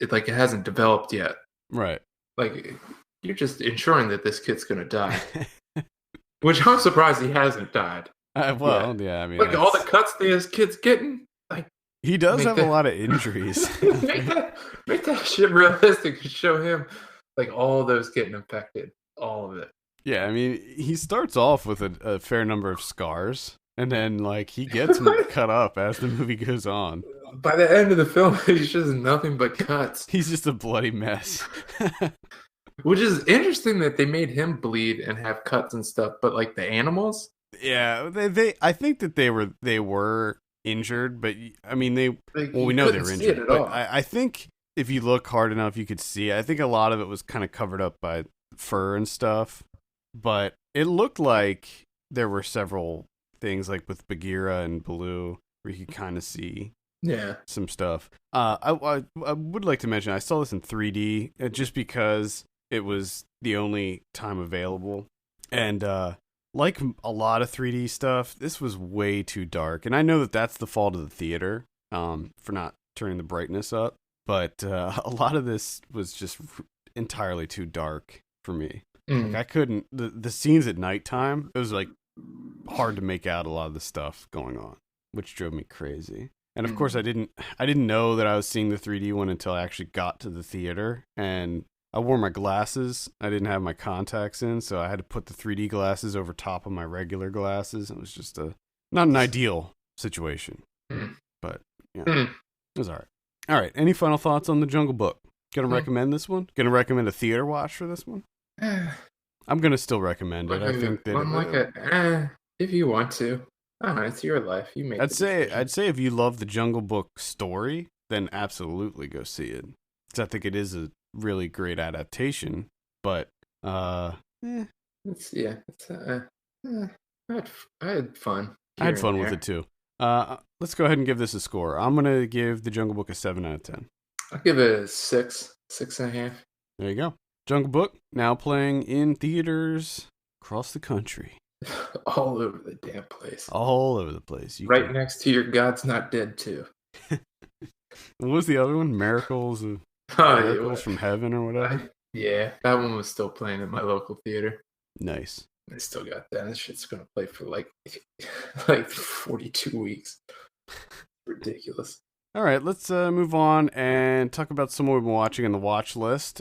It hasn't developed yet. right. Like you're just ensuring that this kid's gonna die, which I'm surprised he hasn't died. Well, yeah, I mean, Like all the cuts this kid's getting, like he does make have a lot of injuries. make that shit realistic and show him like all those getting infected, all of it. Yeah, I mean, he starts off with a fair number of scars, and then like he gets cut up as the movie goes on. By the end of the film, he's just nothing but cuts. He's just a bloody mess. Which is interesting that they made him bleed and have cuts and stuff, but like the animals, Yeah, they I think that they were injured, but I mean like, we you know they couldn't were see it injured. at But all. I think if you look hard enough, you could see. I think a lot of it was kind of covered up by fur and stuff, but it looked like there were several things like with Bagheera and Baloo where you could kind of see Yeah. some stuff. I would like to mention I saw this in 3D just because it was the only time available, and like a lot of 3D stuff, this was way too dark, and I know that that's the fault of the theater for not turning the brightness up, but a lot of this was just entirely too dark for me. Like I couldn't the scenes at nighttime. It was like hard to make out a lot of the stuff going on, which drove me crazy. And of course, I didn't know that I was seeing the 3D one until I actually got to the theater, and I wore my glasses. I didn't have my contacts in, so I had to put the 3D glasses over top of my regular glasses. It was just not an ideal situation, but yeah, it was all right. All right. Any final thoughts on The Jungle Book? Gonna recommend this one? Gonna recommend a theater watch for this one? I'm gonna still recommend it. I think that if you want to, I don't know, it's your life. You make. I'd say if you love the Jungle Book story, then absolutely go see it. Because I think it is a really great adaptation. But I had fun. I had fun with it too. Let's go ahead and give this a score. I'm gonna give the Jungle Book a 7 out of 10. I'll give it a 6.5. There you go. Jungle Book now playing in theaters across the country. All over the damn place. All over the place. Next to your God's Not Dead too. What was the other one? Miracles from Heaven or whatever? Yeah, that one was still playing at my local theater. Nice. I still got that. This shit's gonna play for like 42 weeks. Ridiculous. All right, let's move on and talk about someone we've been watching on the watch list.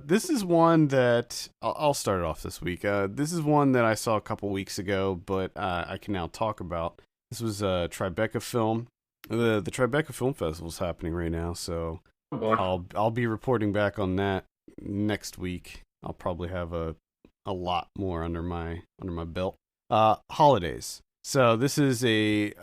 This is one that I'll start it off this week. This is one that I saw a couple weeks ago, but I can now talk about. This was a Tribeca film. The Tribeca Film Festival is happening right now, so I'll be reporting back on that next week. I'll probably have a lot more under my belt. Holidays. So this is a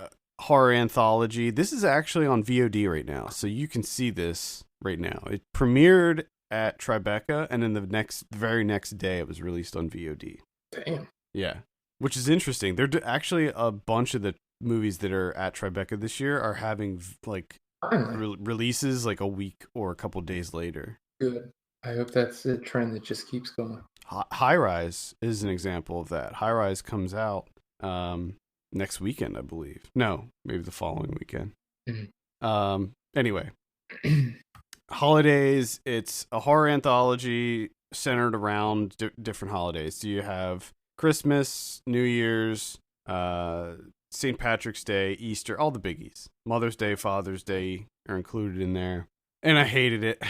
horror anthology. This is actually on VOD right now, so you can see this right now. It premiered at Tribeca, and then the very next day it was released on VOD. Damn. Yeah, which is interesting. Actually a bunch of the movies that are at Tribeca this year are having like releases like a week or a couple days later. Good. I hope that's a trend that just keeps going. High Rise is an example of that. High Rise comes out next weekend, I believe. No, maybe the following weekend. Mm-hmm. Anyway, Holidays, it's a horror anthology centered around different holidays. So you have Christmas, New Year's, St. Patrick's Day, Easter, all the biggies. Mother's Day, Father's Day are included in there. And I hated it.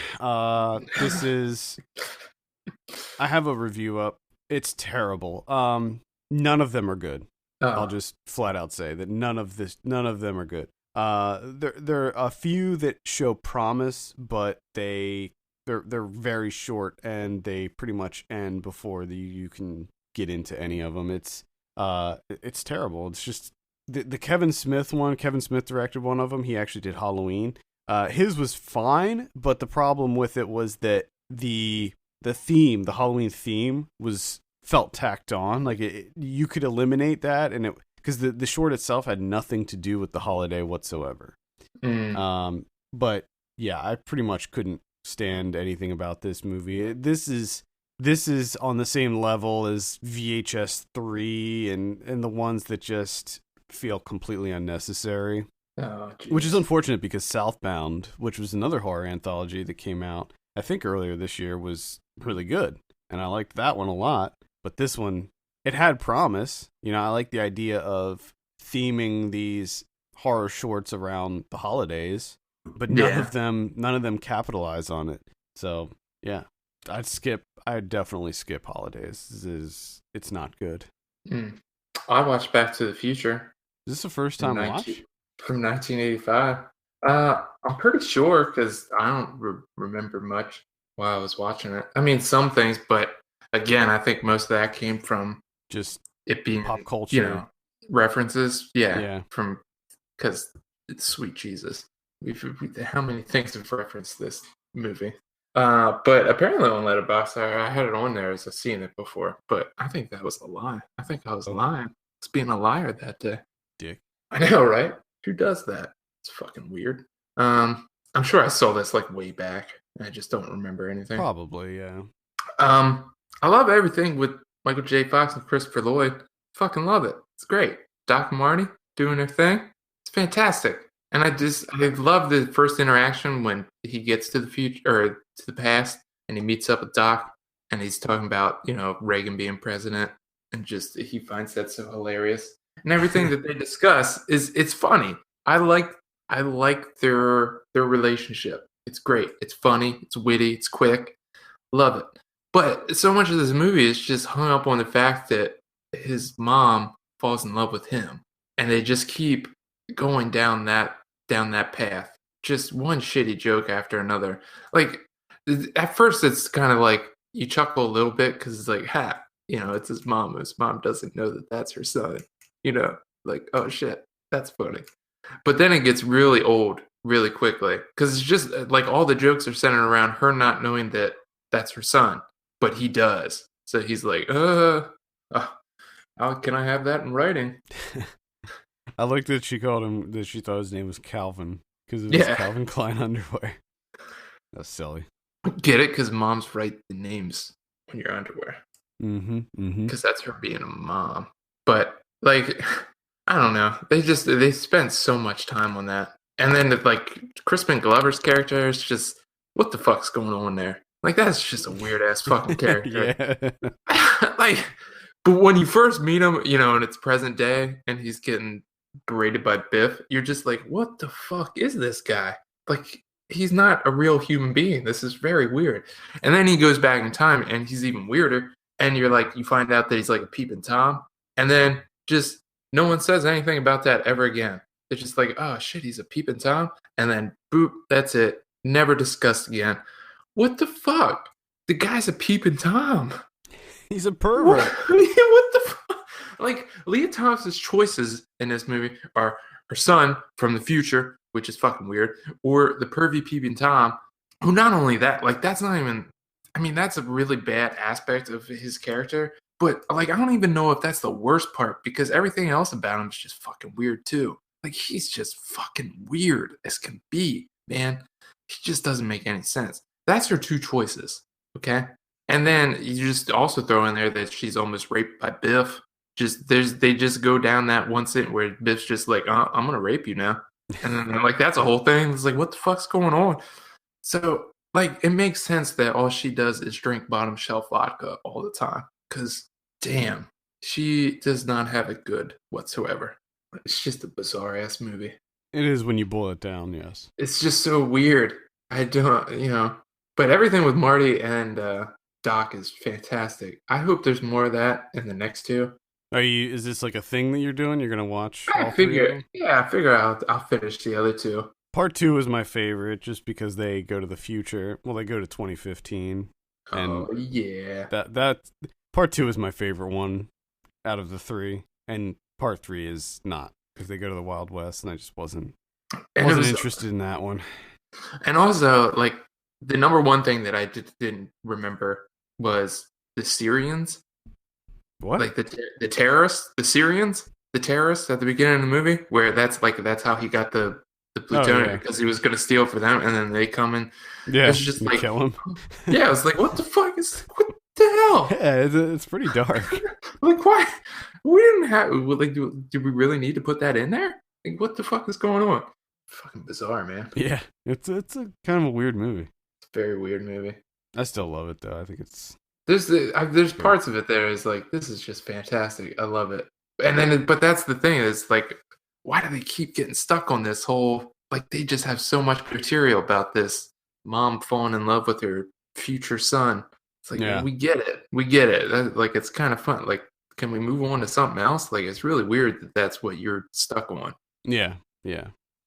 This is I have a review up. It's terrible. None of them are good. I'll Oh, just flat out say that none of them are good. There are a few that show promise, but they're very short and they pretty much end before you can get into any of them. It's terrible. It's just the Kevin Smith one. Kevin Smith directed one of them. He actually did Halloween. His was fine, but the problem with it was that the Halloween theme was felt tacked on. Like you could eliminate that, and it because the short itself had nothing to do with the holiday whatsoever. mm, But yeah, I pretty much couldn't stand anything about this movie. This is on the same level as VHS 3 and the ones that just feel completely unnecessary. oh, Which is jeez. unfortunate because Southbound, which was another horror anthology that came out, I think earlier this year, was really good. And I liked that one a lot. But this one, it had promise. I like the idea of theming these horror shorts around the holidays, but Yeah. none of them capitalize on it. So yeah, I'd definitely skip holidays. It's not good. Mm. I watched Back to the Future Is this a first from time watch? from 1985. I'm pretty sure because I don't remember much while I was watching it. I mean, some things, but again, I think most of that came from Just it being, pop you culture. know, references. Yeah, Yeah. from because it's sweet Jesus. How many things have referenced this movie? But apparently on Letterboxd, I had it on there as I've seen it before. But I think that was a lie. I think I was Oh, lying. I was being a liar that day. dick. I know, right? Who does that? It's fucking weird. I'm sure I saw this like way back. I just don't remember anything. Probably, yeah. I love everything with Michael J. Fox and Christopher Lloyd. Fucking love it. It's great. Doc and Marty doing their thing. It's fantastic. And I love the first interaction when he gets to the future or to the past and he meets up with Doc and he's talking about, Reagan being president and just he finds that so hilarious. And everything that they discuss it's funny. I like I like their relationship. It's great. It's funny, it's witty, it's quick. Love it. But so much of this movie is just hung up on the fact that his mom falls in love with him, and they just keep going down that path. Just one shitty joke after another. Like at first, it's kind of like you chuckle a little bit because it's like, ha, it's his mom. His mom doesn't know that that's her son. Like oh shit, that's funny. But then it gets really old really quickly because it's just like all the jokes are centered around her not knowing that that's her son, but he does. So he's like, how can I have that in writing? I like that she called him, that she thought his name was Calvin because of his Yeah, Calvin Klein underwear. That's silly. get it? Because moms write the names on your underwear Mm-hmm. Mm-hmm. because that's her being a mom. But like, I don't know. They spent so much time on that, and then like Crispin Glover's character is just what the fuck's going on there? Like that's just a weird ass fucking character. Yeah. Like, but when you first meet him, and it's present day, and he's getting berated by Biff, you're just like, what the fuck is this guy? Like, he's not a real human being. This is very weird. And then he goes back in time, and he's even weirder. And you're like, you find out that he's like a peeping tom, and then just no one says anything about that ever again. It's just like, oh shit, he's a peeping tom, and then boop, that's it. Never discussed again. What the fuck? The guy's a peeping tom. He's a What, pervert. what the fuck? Like, Leah Thompson's choices in this movie are her son from the future, which is fucking weird, or the pervy peeping Tom, who not only that, like, that's not even, I mean, that's a really bad aspect of his character, but, like, I don't even know if that's the worst part because everything else about him is just fucking weird, too. Like, he's just fucking weird as can be, man. He just doesn't make any sense. That's her two choices, okay? And then you just also throw in there that she's almost raped by Biff. They just go down that one scene where Biff's just like, I'm gonna rape you now. And then like that's a whole thing. It's like, what the fuck's going on? So like it makes sense that all she does is drink bottom shelf vodka all the time. Cause damn, she does not have it good whatsoever. It's just a bizarre ass movie. It is when you boil it down, yes. It's just so weird. I don't, but everything with Marty and doc is fantastic. I hope there's more of that in the next two. Is this like a thing that you're doing? You're gonna watch all three of them? I figure I'll finish the other two. Part 2 is my favorite, just because they go to the future. Well, they go to 2015, and yeah, that part 2 is my favorite one out of the three, and part 3 is not, because they go to the Wild West, and I just wasn't interested in that one. And also, like, the number one thing that I didn't remember was the Syrians. What? Like the terrorists, the Syrians, the terrorists at the beginning of the movie, where that's how he got the plutonium, because he was going to steal for them, and then they come and it's just like kill him. Yeah, I was like, what the hell? Yeah, it's pretty dark. Like, why? We didn't have like, did we really need to put that in there? Like, what the fuck is going on? Fucking bizarre, man. Yeah, it's a kind of a weird movie. It's a very weird movie. I still love it though. I think it's there's parts of it there is like, this is just fantastic. I love it. And then, but that's the thing is, like, why do they keep getting stuck on this whole, like, they just have so much material about this mom falling in love with her future son. It's like, we get it. Like, it's kind of fun. Like, can we move on to something else? Like, it's really weird that that's what you're stuck on. Yeah.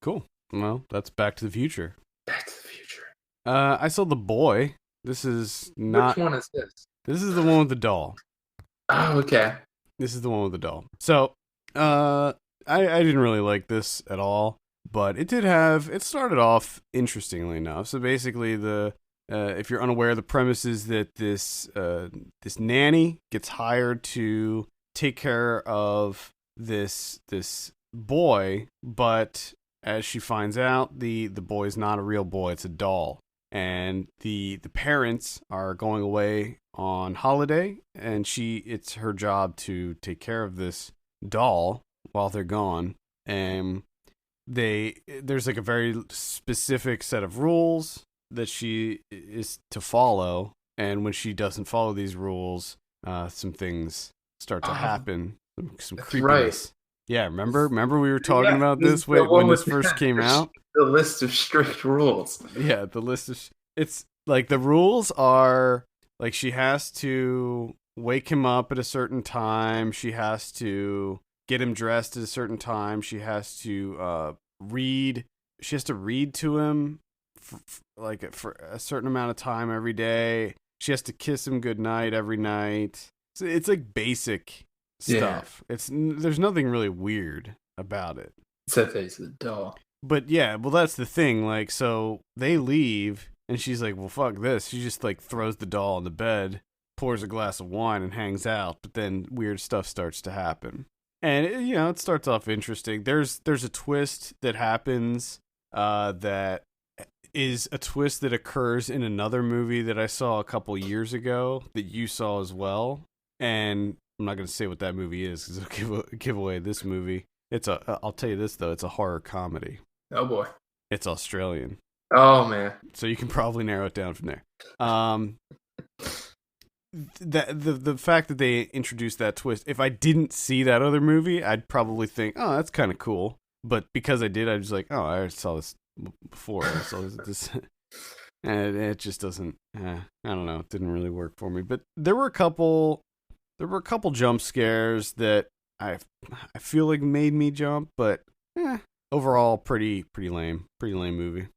Cool. Well, that's Back to the Future. Back to the Future. I saw The Boy. This is not... Which one is this? This is the one with the doll. Oh, okay. This is the one with the doll. So, I didn't really like this at all, but it started off interestingly enough. So basically, if you're unaware, the premise is that this nanny gets hired to take care of this boy, but as she finds out, the boy is not a real boy, it's a doll. And the parents are going away on holiday, and it's her job to take care of this doll while they're gone. And there's like a very specific set of rules that she is to follow, and when she doesn't follow these rules, some things start to happen. Some creepiness. Right. Yeah, remember we were talking about this when this first came out? The list of strict rules. Yeah, the list of... It's like the rules are like she has to wake him up at a certain time. She has to get him dressed at a certain time. She has to read. She has to read to him for a certain amount of time every day. She has to kiss him goodnight every night. So it's like basic stuff. Yeah. There's nothing really weird about it. Except that he's the doll. But yeah, well, that's the thing. Like, so they leave, and she's like, well, fuck this. She just, like, throws the doll on the bed, pours a glass of wine, and hangs out. But then weird stuff starts to happen. And, it starts off interesting. There's a twist that happens that is a twist that occurs in another movie that I saw a couple years ago that you saw as well. And I'm not going to say what that movie is because it'll give away this movie. I'll tell you this, though. It's a horror comedy. Oh, boy. It's Australian. Oh, man. So you can probably narrow it down from there. The fact that they introduced that twist, if I didn't see that other movie, I'd probably think, oh, that's kind of cool. But because I did, I was like, oh, I already saw this before. I saw this. And it just doesn't, I don't know. It didn't really work for me. But there were a couple jump scares that I feel like made me jump, but overall pretty lame movie.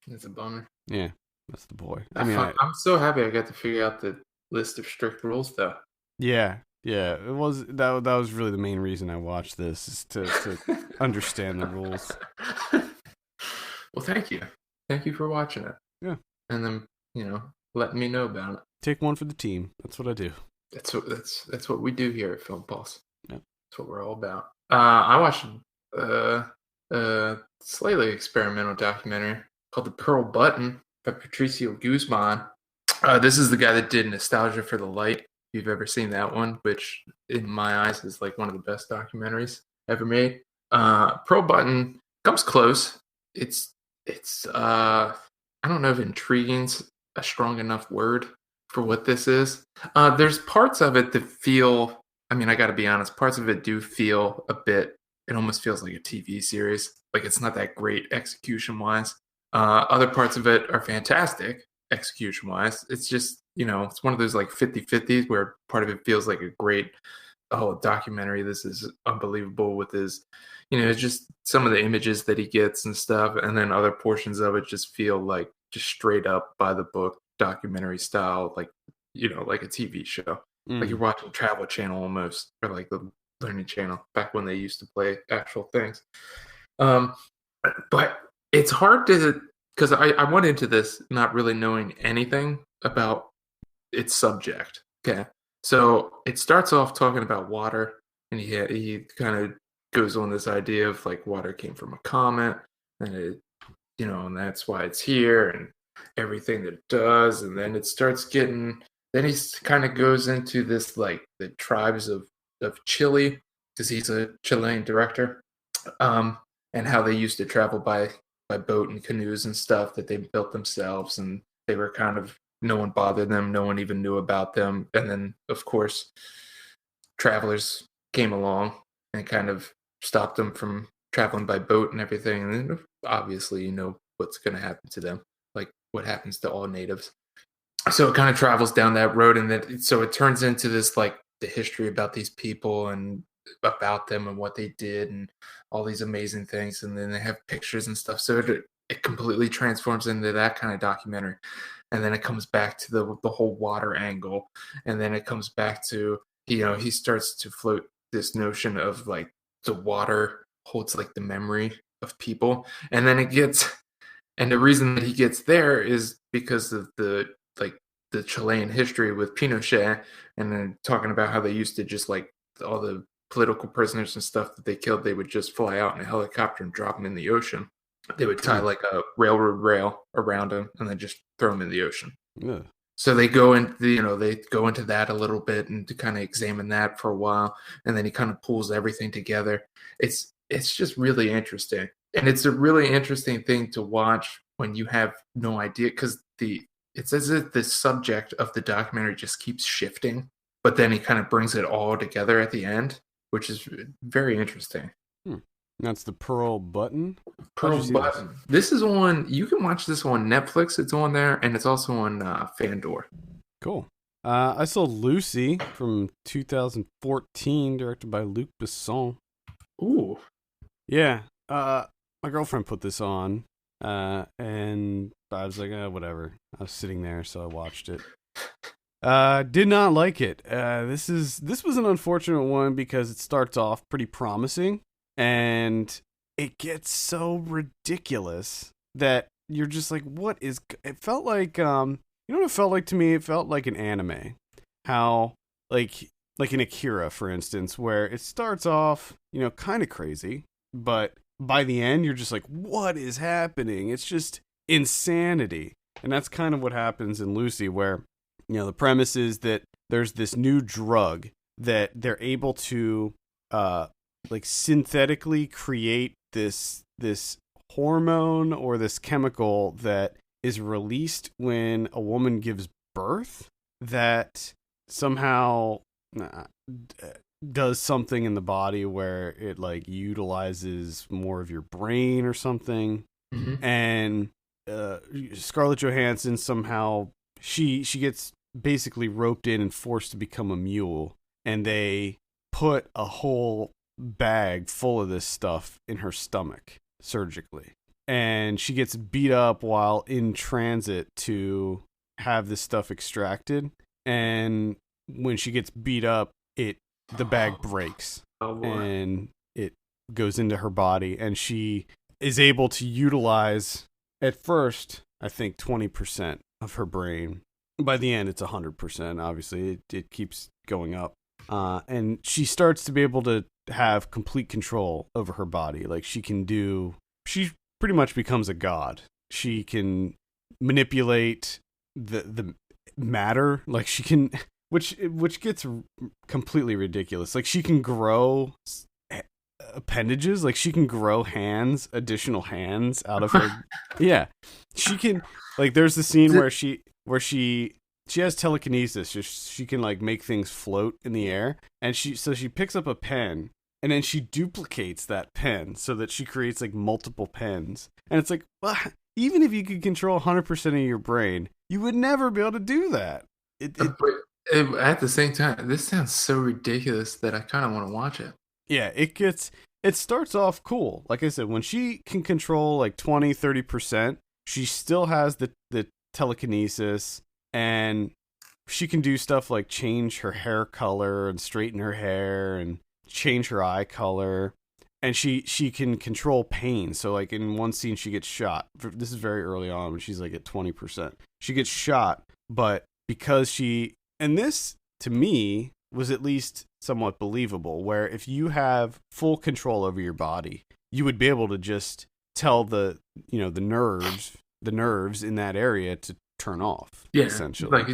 That's a bummer. Yeah, that's The Boy. I'm so happy I got to figure out the list of strict rules, though. Yeah. It was that was really the main reason I watched this, is to understand the rules. Well, thank you for watching it. Yeah, and then letting me know about it. Take one for the team. That's what I do. That's what we do here at Film Pulse. Yep. That's what we're all about. I watched a slightly experimental documentary called The Pearl Button by Patricio Guzman. This is the guy that did Nostalgia for the Light. If you've ever seen that one, which in my eyes is like one of the best documentaries ever made. Pearl Button comes close. It's I don't know if intriguing's a strong enough word for what this is. There's parts of it that feel, I gotta be honest, parts of it do feel a bit, it almost feels like a TV series. Like, it's not that great execution-wise. Other parts of it are fantastic execution-wise. It's just, it's one of those like 50-50s where part of it feels like a great documentary. This is unbelievable with his, just some of the images that he gets and stuff, and then other portions of it just feel like just straight up by the book documentary style, like like a TV show, like you're watching Travel Channel almost, or like the Learning Channel back when they used to play actual things. But it's hard to, because I went into this not really knowing anything about its subject. Okay. So it starts off talking about water, and he kind of goes on this idea of like water came from a comet, and and that's why it's here, and everything that it does. And then it starts getting, then he kind of goes into this like the tribes of Chile, because he's a Chilean director, and how they used to travel by boat and canoes and stuff that they built themselves, and they were kind of, no one bothered them, no one even knew about them. And then of course travelers came along and kind of stopped them from traveling by boat and everything, and then obviously what's going to happen to them, like what happens to all natives. So it kind of travels down that road, and then so it turns into this like the history about these people and about them and what they did and all these amazing things, and then they have pictures and stuff. So it completely transforms into that kind of documentary, and then it comes back to the whole water angle, and then it comes back to he starts to float this notion of like the water holds like the memory of people, and then and the reason that he gets there is because of the Chilean history with Pinochet, and then talking about how they used to just like all the political prisoners and stuff that they killed, they would just fly out in a helicopter and drop them in the ocean. They would tie like a railroad rail around them and then just throw them in the ocean. Yeah. So they go into they go into that a little bit and to kind of examine that for a while, and then he kind of pulls everything together. It's just really interesting, and it's a really interesting thing to watch when you have no idea, because it's as if the subject of the documentary just keeps shifting, but then he kind of brings it all together at the end, which is very interesting. That's the Pearl Button. Pearl Button. This is on. You can watch this on Netflix. It's on there, and it's also on Fandor. Cool. I saw Lucy from 2014, directed by Luc Besson. Ooh. Yeah. My girlfriend put this on, and I was like, whatever. I was sitting there, so I watched it. Did not like it. This was an unfortunate one because it starts off pretty promising, and it gets so ridiculous that you're just like, what is... It felt like, you know what it felt like to me? It felt like an anime. How, like in Akira, for instance, where it starts off, kind of crazy, but by the end, you're just like, what is happening? It's just insanity. And that's kind of what happens in Lucy, where, the premise is that there's this new drug that they're able to, synthetically create this hormone or this chemical that is released when a woman gives birth that somehow does something in the body where it like utilizes more of your brain or something. Mm-hmm. And Scarlett Johansson somehow she gets basically roped in and forced to become a mule, and they put a whole bag full of this stuff in her stomach surgically, and she gets beat up while in transit to have this stuff extracted, and when she gets beat up, the bag breaks and it goes into her body, and she is able to utilize at first I think 20% of her brain. By the end it's 100%. Obviously it keeps going up, and she starts to be able to have complete control over her body. Like she pretty much becomes a god. She can manipulate the matter, like she can, which gets completely ridiculous. Like she can grow appendages, like she can grow additional hands out of her. Yeah, she can, like there's the scene where she has telekinesis. She can like make things float in the air, and she picks up a pen, and then she duplicates that pen so that she creates like multiple pens. And it's like, well, even if you could control 100% of your brain, you would never be able to do that. it At the same time, this sounds so ridiculous that I kind of want to watch it. yeah, it starts off cool. Like I said, when she can control like 20-30%, she still has the telekinesis, and she can do stuff like change her hair color and straighten her hair and change her eye color. And she can control pain. So like in one scene she gets shot. This is very early on when she's like at 20%. She gets shot, but because and this to me was at least somewhat believable, where if you have full control over your body, you would be able to just tell the nerves in that area to turn off. Yeah, essentially. like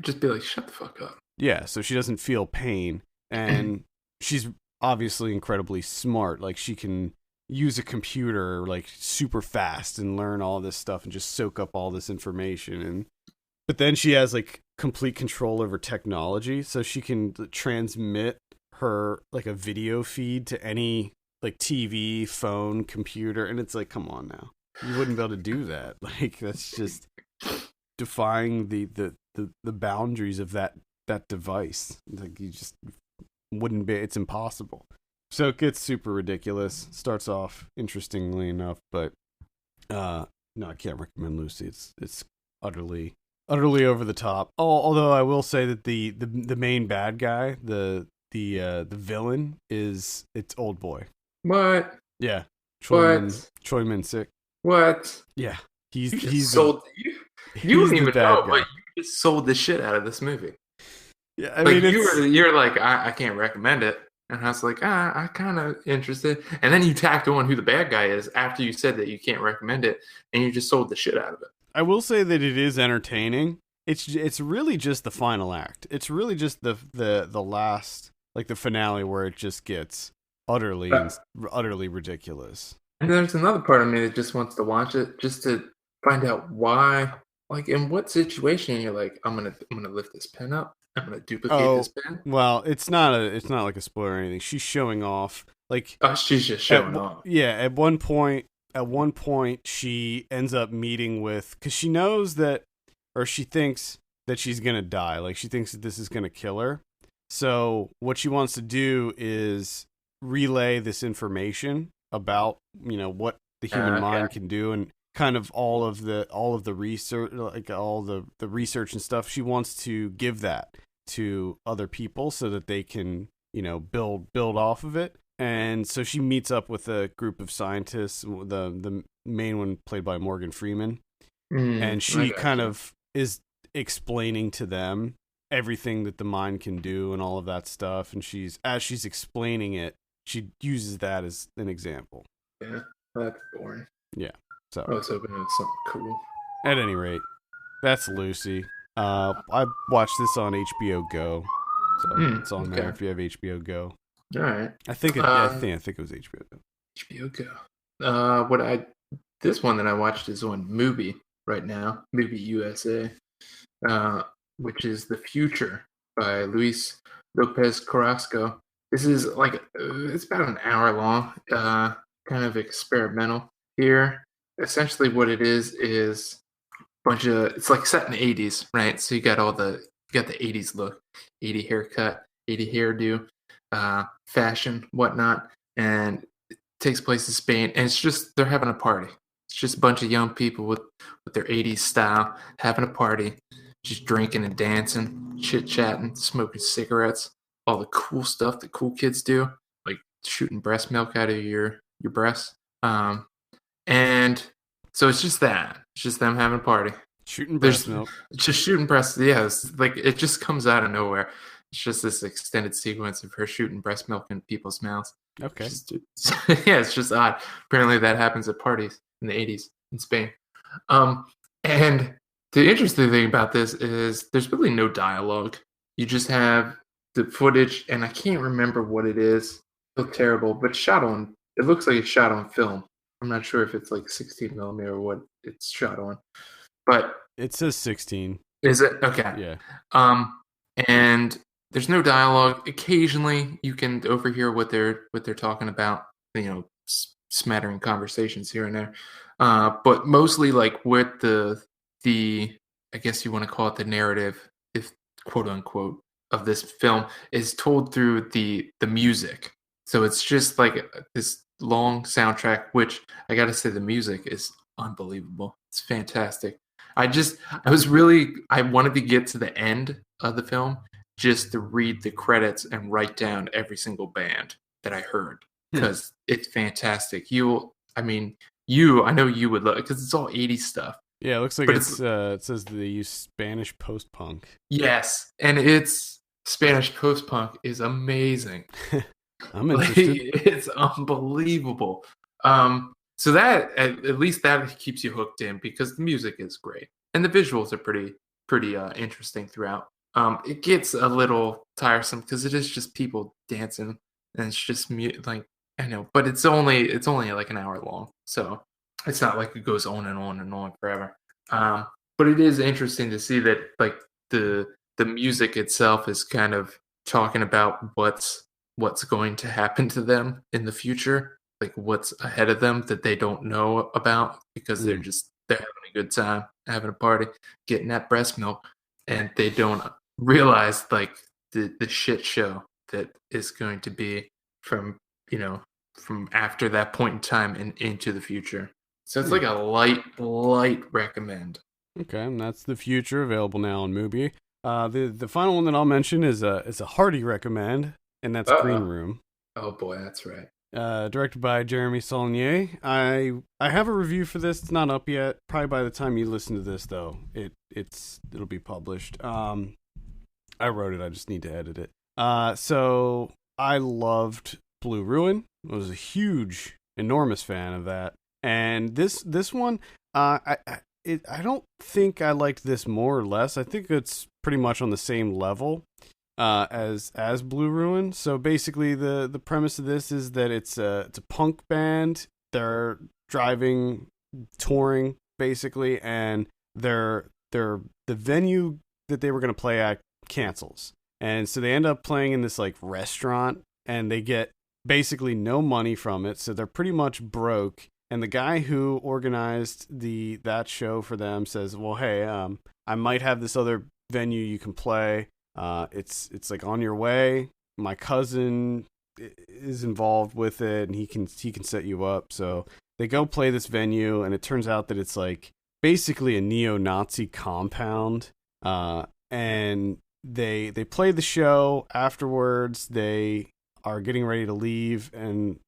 just be like, shut the fuck up. Yeah, so she doesn't feel pain, and she's obviously incredibly smart. Like she can use a computer like super fast and learn all this stuff and just soak up all this information. And but then she has like complete control over technology, so she can transmit her like a video feed to any like TV, phone, computer, and it's like, come on now, you wouldn't be able to do that. Like that's just defying the boundaries of that device. Like you just wouldn't be. It's impossible. So it gets super ridiculous. Starts off interestingly enough, but no, I can't recommend Lucy. It's utterly over the top. Although I will say that the main bad guy, the villain, it's Old Boy. What? Yeah, Choi Min-sik. What? Yeah, he's sold. You don't even know, but you just sold the shit out of this movie. Yeah, I mean, you're like, I can't recommend it, and I was like, I kind of interested, and then you tacked on who the bad guy is after you said that you can't recommend it, and you just sold the shit out of it. I will say that it is entertaining. It's really just the final act. It's really just the last, like the finale, where it just gets utterly ridiculous. And there's another part of me that just wants to watch it just to find out why, like in what situation you're like, I'm gonna lift this pen up. I'm gonna duplicate this pen. Well, it's not like a spoiler or anything. She's showing off. Like, she's just showing off. Yeah, at one point, she ends up meeting with, because she knows that, or she thinks that she's gonna die. Like she thinks that this is gonna kill her. So what she wants to do is relay this information about what the human mind can do, and kind of all of the research, like all the research and stuff. She wants to give that to other people so that they can build off of it. And so she meets up with a group of scientists, the main one played by Morgan Freeman, and she kind of is explaining to them everything that the mind can do and all of that stuff. And as she's explaining it, she uses that as an example. Yeah, that's boring. Yeah. So I was hoping it was something cool. At any rate, that's Lucy. I watched this on HBO Go, so it's on there if you have HBO Go. All right. I think it was HBO Go. HBO Go. This one that I watched is on Mubi right now, Mubi USA, which is The Future by Luis Lopez Carrasco. This is like it's about an hour long, kind of experimental here. Essentially, what it is it's like set in the 80s, right? So you got the 80s look, 80 haircut, 80 hairdo, fashion, whatnot, and it takes place in Spain, and it's just they're having a party. It's just a bunch of young people with their 80s style having a party, just drinking and dancing, chit-chatting, smoking cigarettes, all the cool stuff that cool kids do, like shooting breast milk out of your breasts. And so it's just that. It's just them having a party. Shooting breast milk. Just shooting breast. Yeah, like it just comes out of nowhere. It's just this extended sequence of her shooting breast milk in people's mouths. Okay. It's just odd. Apparently that happens at parties in the 80s in Spain. And the interesting thing about this is there's really no dialogue. You just have the footage, and I can't remember what it is. It looks terrible, but it looks like it's shot on film. I'm not sure if it's like 16 millimeter or what it's shot on, but it says 16. Is it? Okay. Yeah. And there's no dialogue. Occasionally, you can overhear what they're talking about. Smattering conversations here and there, but mostly like with the I guess you want to call it the narrative. If quote unquote, of this film is told through the music. So it's just like this long soundtrack, which I gotta say the music is unbelievable. It's fantastic. I wanted to get to the end of the film just to read the credits and write down every single band that I heard because it's fantastic. I know you would love it because it's all 80s stuff. Yeah, it looks like But it says they use Spanish post-punk. yes, and it's Spanish post-punk is amazing. I'm interested. It's unbelievable. So that at least that keeps you hooked in because the music is great and the visuals are pretty interesting throughout. It gets a little tiresome because it is just people dancing and it's just like I know, but it's only like an hour long, so it's not like it goes on and on and on forever. But it is interesting to see that like the music itself is kind of talking about what's going to happen to them in the future, like what's ahead of them that they don't know about because they're having a good time, having a party, getting that breast milk, and they don't realize like the shit show that is going to be from from after that point in time and into the future. So it's like a light recommend. Okay, and that's The Future, available now on Mubi. The final one that I'll mention is a hearty recommend, and that's Green Room. Oh boy, that's right. Directed by Jeremy Saulnier. I have a review for this. It's not up yet. Probably by the time you listen to this, though, it'll be published. I wrote it. I just need to edit it. So I loved Blue Ruin. I was a huge, enormous fan of that. And this one, I don't think I liked this more or less. I think it's pretty much on the same level as Blue Ruin. So basically, the premise of this is that it's a punk band. They're touring basically, and the venue that they were going to play at cancels, and so they end up playing in this like restaurant, and they get basically no money from it. So they're pretty much broke. And the guy who organized that show for them says, "Well, hey, I might have this other venue you can play. It's like on your way. My cousin is involved with it, and he can set you up." So they go play this venue, and it turns out that it's like basically a neo-Nazi compound. And they play the show. Afterwards, they are getting ready to leave, and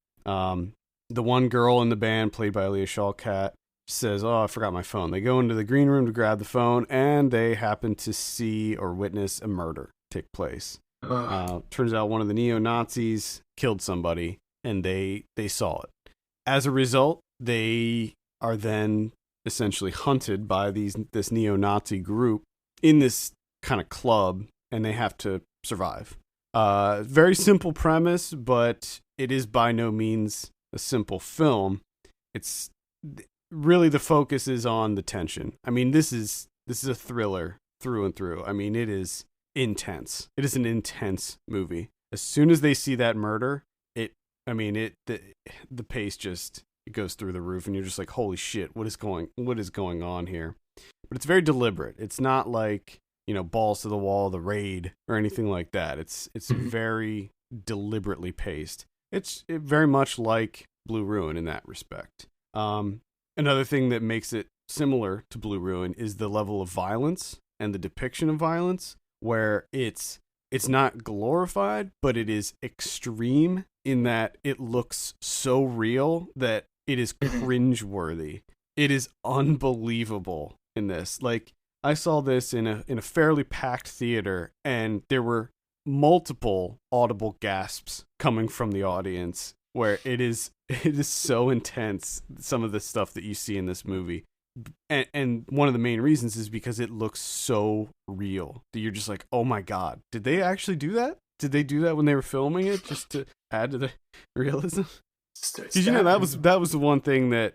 the one girl in the band, played by Leah Shawkat, says, "Oh, I forgot my phone." They go into the green room to grab the phone, and they happen to see or witness a murder take place. Turns out one of the neo-Nazis killed somebody, and they saw it. As a result, they are then essentially hunted by this neo-Nazi group in this kind of club, and they have to survive. Very simple premise, but it is by no means a simple film. It's really, the focus is on the tension. I mean, this is a thriller through and through. I mean, it is intense. It is an intense movie. As soon as they see that murder, the pace just goes through the roof, and you're just like, holy shit, what is going on here? But it's very deliberate. It's not like, balls to the wall, The Raid, or anything like that. It's very deliberately paced. It's very much like Blue Ruin in that respect. Another thing that makes it similar to Blue Ruin is the level of violence and the depiction of violence, where it's not glorified, but it is extreme in that it looks so real that it is cringeworthy. It is unbelievable in this. Like, I saw this in a fairly packed theater, and there were multiple audible gasps coming from the audience, where it is so intense, some of the stuff that you see in this movie. And one of the main reasons is because it looks so real that you're just like, oh my god, did they actually do that? Did they do that when they were filming it, just to add to the realism? Did you know that was the one thing that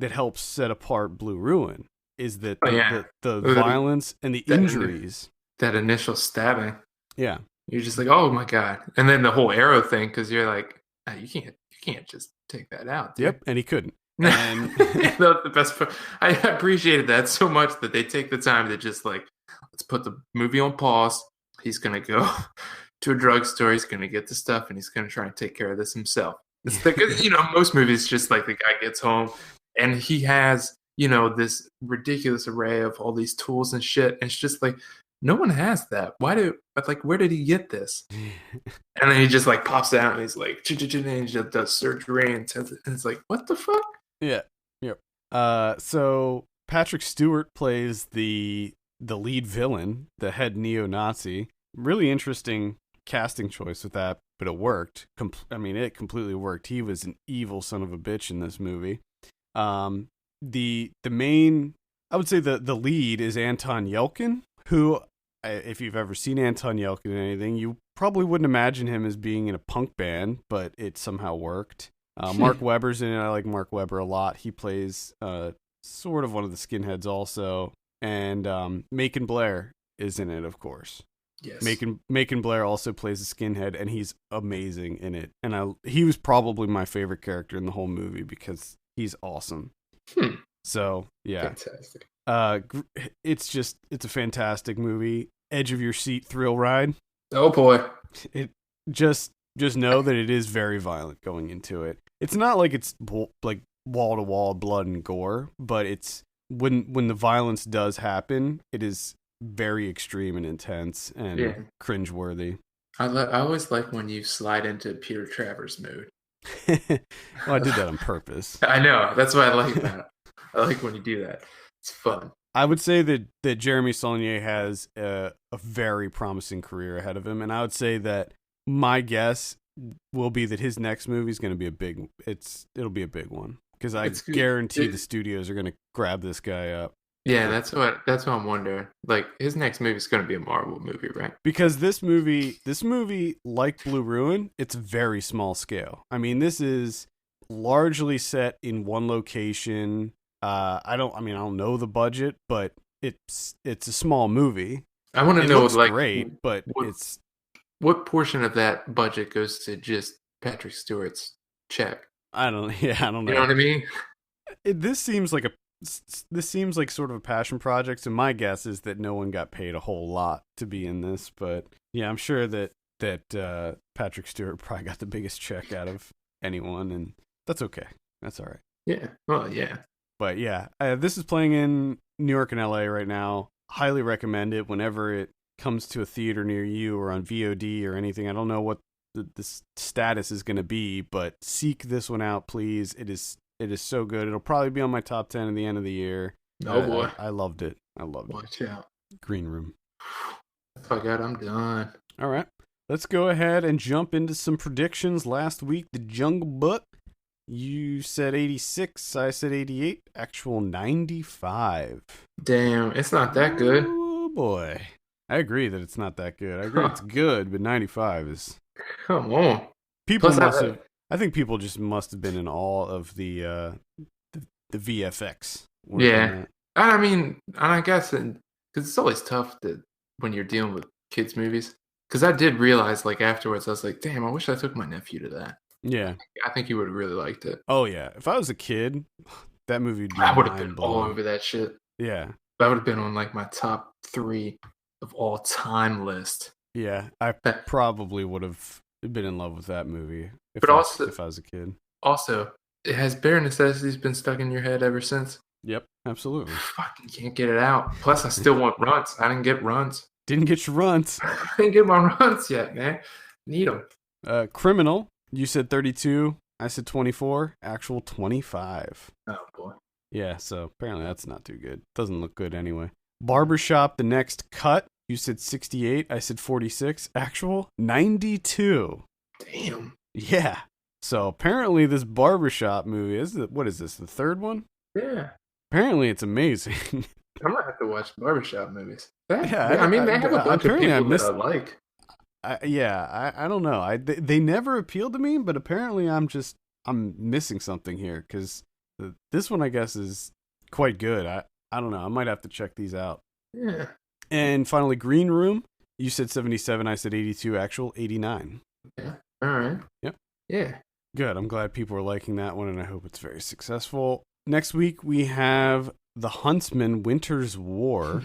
helps set apart Blue Ruin, is that the violence and the injuries. That initial stabbing. Yeah. You're just like, oh my god. And then the whole arrow thing, because you're like, you can't just take that out. Dude. Yep, and he couldn't. And the best part, I appreciated that so much that they take the time to just like, let's put the movie on pause. He's gonna go to a drugstore. He's gonna get the stuff, and he's gonna try and take care of this himself. It's because most movies just like the guy gets home and he has this ridiculous array of all these tools and shit. And it's just like no one has that. Where did he get this? And then he just like pops out and he's like, and he just does surgery and it's like, what the fuck? Yeah. Yep. So Patrick Stewart plays the lead villain, the head neo-Nazi. Really interesting casting choice with that, but it worked. It completely worked. He was an evil son of a bitch in this movie. The main, I would say the lead is Anton Yelchin, who, if you've ever seen Anton Yelchin in anything, you probably wouldn't imagine him as being in a punk band, but it somehow worked. Mark Webber's in it. I like Mark Webber a lot. He plays sort of one of the skinheads also. And Macon Blair is in it, of course. Yes. Macon Blair also plays a skinhead, and he's amazing in it. And he was probably my favorite character in the whole movie because he's awesome. So, yeah. Fantastic. It's a fantastic movie. Edge of your seat thrill ride. Oh boy. It just know that it is very violent going into it. It's not like it's like wall to wall blood and gore, but it's when the violence does happen, it is very extreme and intense and cringeworthy. I always like when you slide into Peter Travers mood. Well, I did that on purpose. I know. That's what I like about it. I like when you do that. It's fun. I would say that Jeremy Saulnier has a very promising career ahead of him, and I would say that my guess will be that his next movie is going to be it'll be a big one, because I guarantee the studios are going to grab this guy up. Yeah, that's what I'm wondering. Like, his next movie is going to be a Marvel movie, right? Because this movie, like Blue Ruin, it's very small scale. I mean, this is largely set in one location. I don't know the budget, but it's a small movie. I want to know, looks like, great, but what portion of that budget goes to just Patrick Stewart's check? I don't know. You know what I mean? This seems like sort of a passion project, so my guess is that no one got paid a whole lot to be in this. But yeah, I'm sure that Patrick Stewart probably got the biggest check out of anyone, and that's okay. That's all right. Yeah. Well, yeah. But yeah, this is playing in New York and LA right now. Highly recommend it whenever it comes to a theater near you or on VOD or anything. I don't know what the status is going to be, but seek this one out, please. It is so good. It'll probably be on my top 10 at the end of the year. Oh boy. I loved it. Watch out. Green Room. Oh God, I'm done. All right. Let's go ahead and jump into some predictions. Last week, The Jungle Book. You said 86. I said 88. Actual 95. Damn, it's not that good. Oh boy. I agree that it's not that good. I agree it's good, but 95 is... Come on. I think people just must have been in awe of the VFX. Yeah. I mean, I guess, because it's always tough when you're dealing with kids' movies. Because I did realize, like, afterwards, I was like, damn, I wish I took my nephew to that. Yeah. I think he would have really liked it. Oh, yeah. If I was a kid, that movie would be I would have been all over that shit. Yeah. That would have been on, like, my top 3 of all time list. Yeah. I probably would have been in love with that movie if I was a kid. Also, has Bare Necessities been stuck in your head ever since? Yep, absolutely. Fucking can't get it out. Plus, I still want runs. I didn't get runs. Didn't get your runs. I didn't get my runs yet, man. Need them. Criminal. You said 32. I said 24. Actual 25. Oh, boy. Yeah, so apparently that's not too good. Doesn't look good anyway. Barbershop, The Next Cut. You said 68. I said 46. Actual 92. Damn. Yeah. So apparently this Barbershop movie what is this? The third one? Yeah. Apparently it's amazing. I'm gonna have to watch Barbershop movies. They have a bunch of people that I like. I don't know. They never appealed to me, but apparently I'm missing something here, because this one I guess is quite good. I don't know. I might have to check these out. Yeah. And finally, Green Room. You said 77. I said 82. Actual 89. Yeah. All right. Yep. Yeah. Good. I'm glad people are liking that one, and I hope it's very successful. Next week, we have The Huntsman: Winter's War.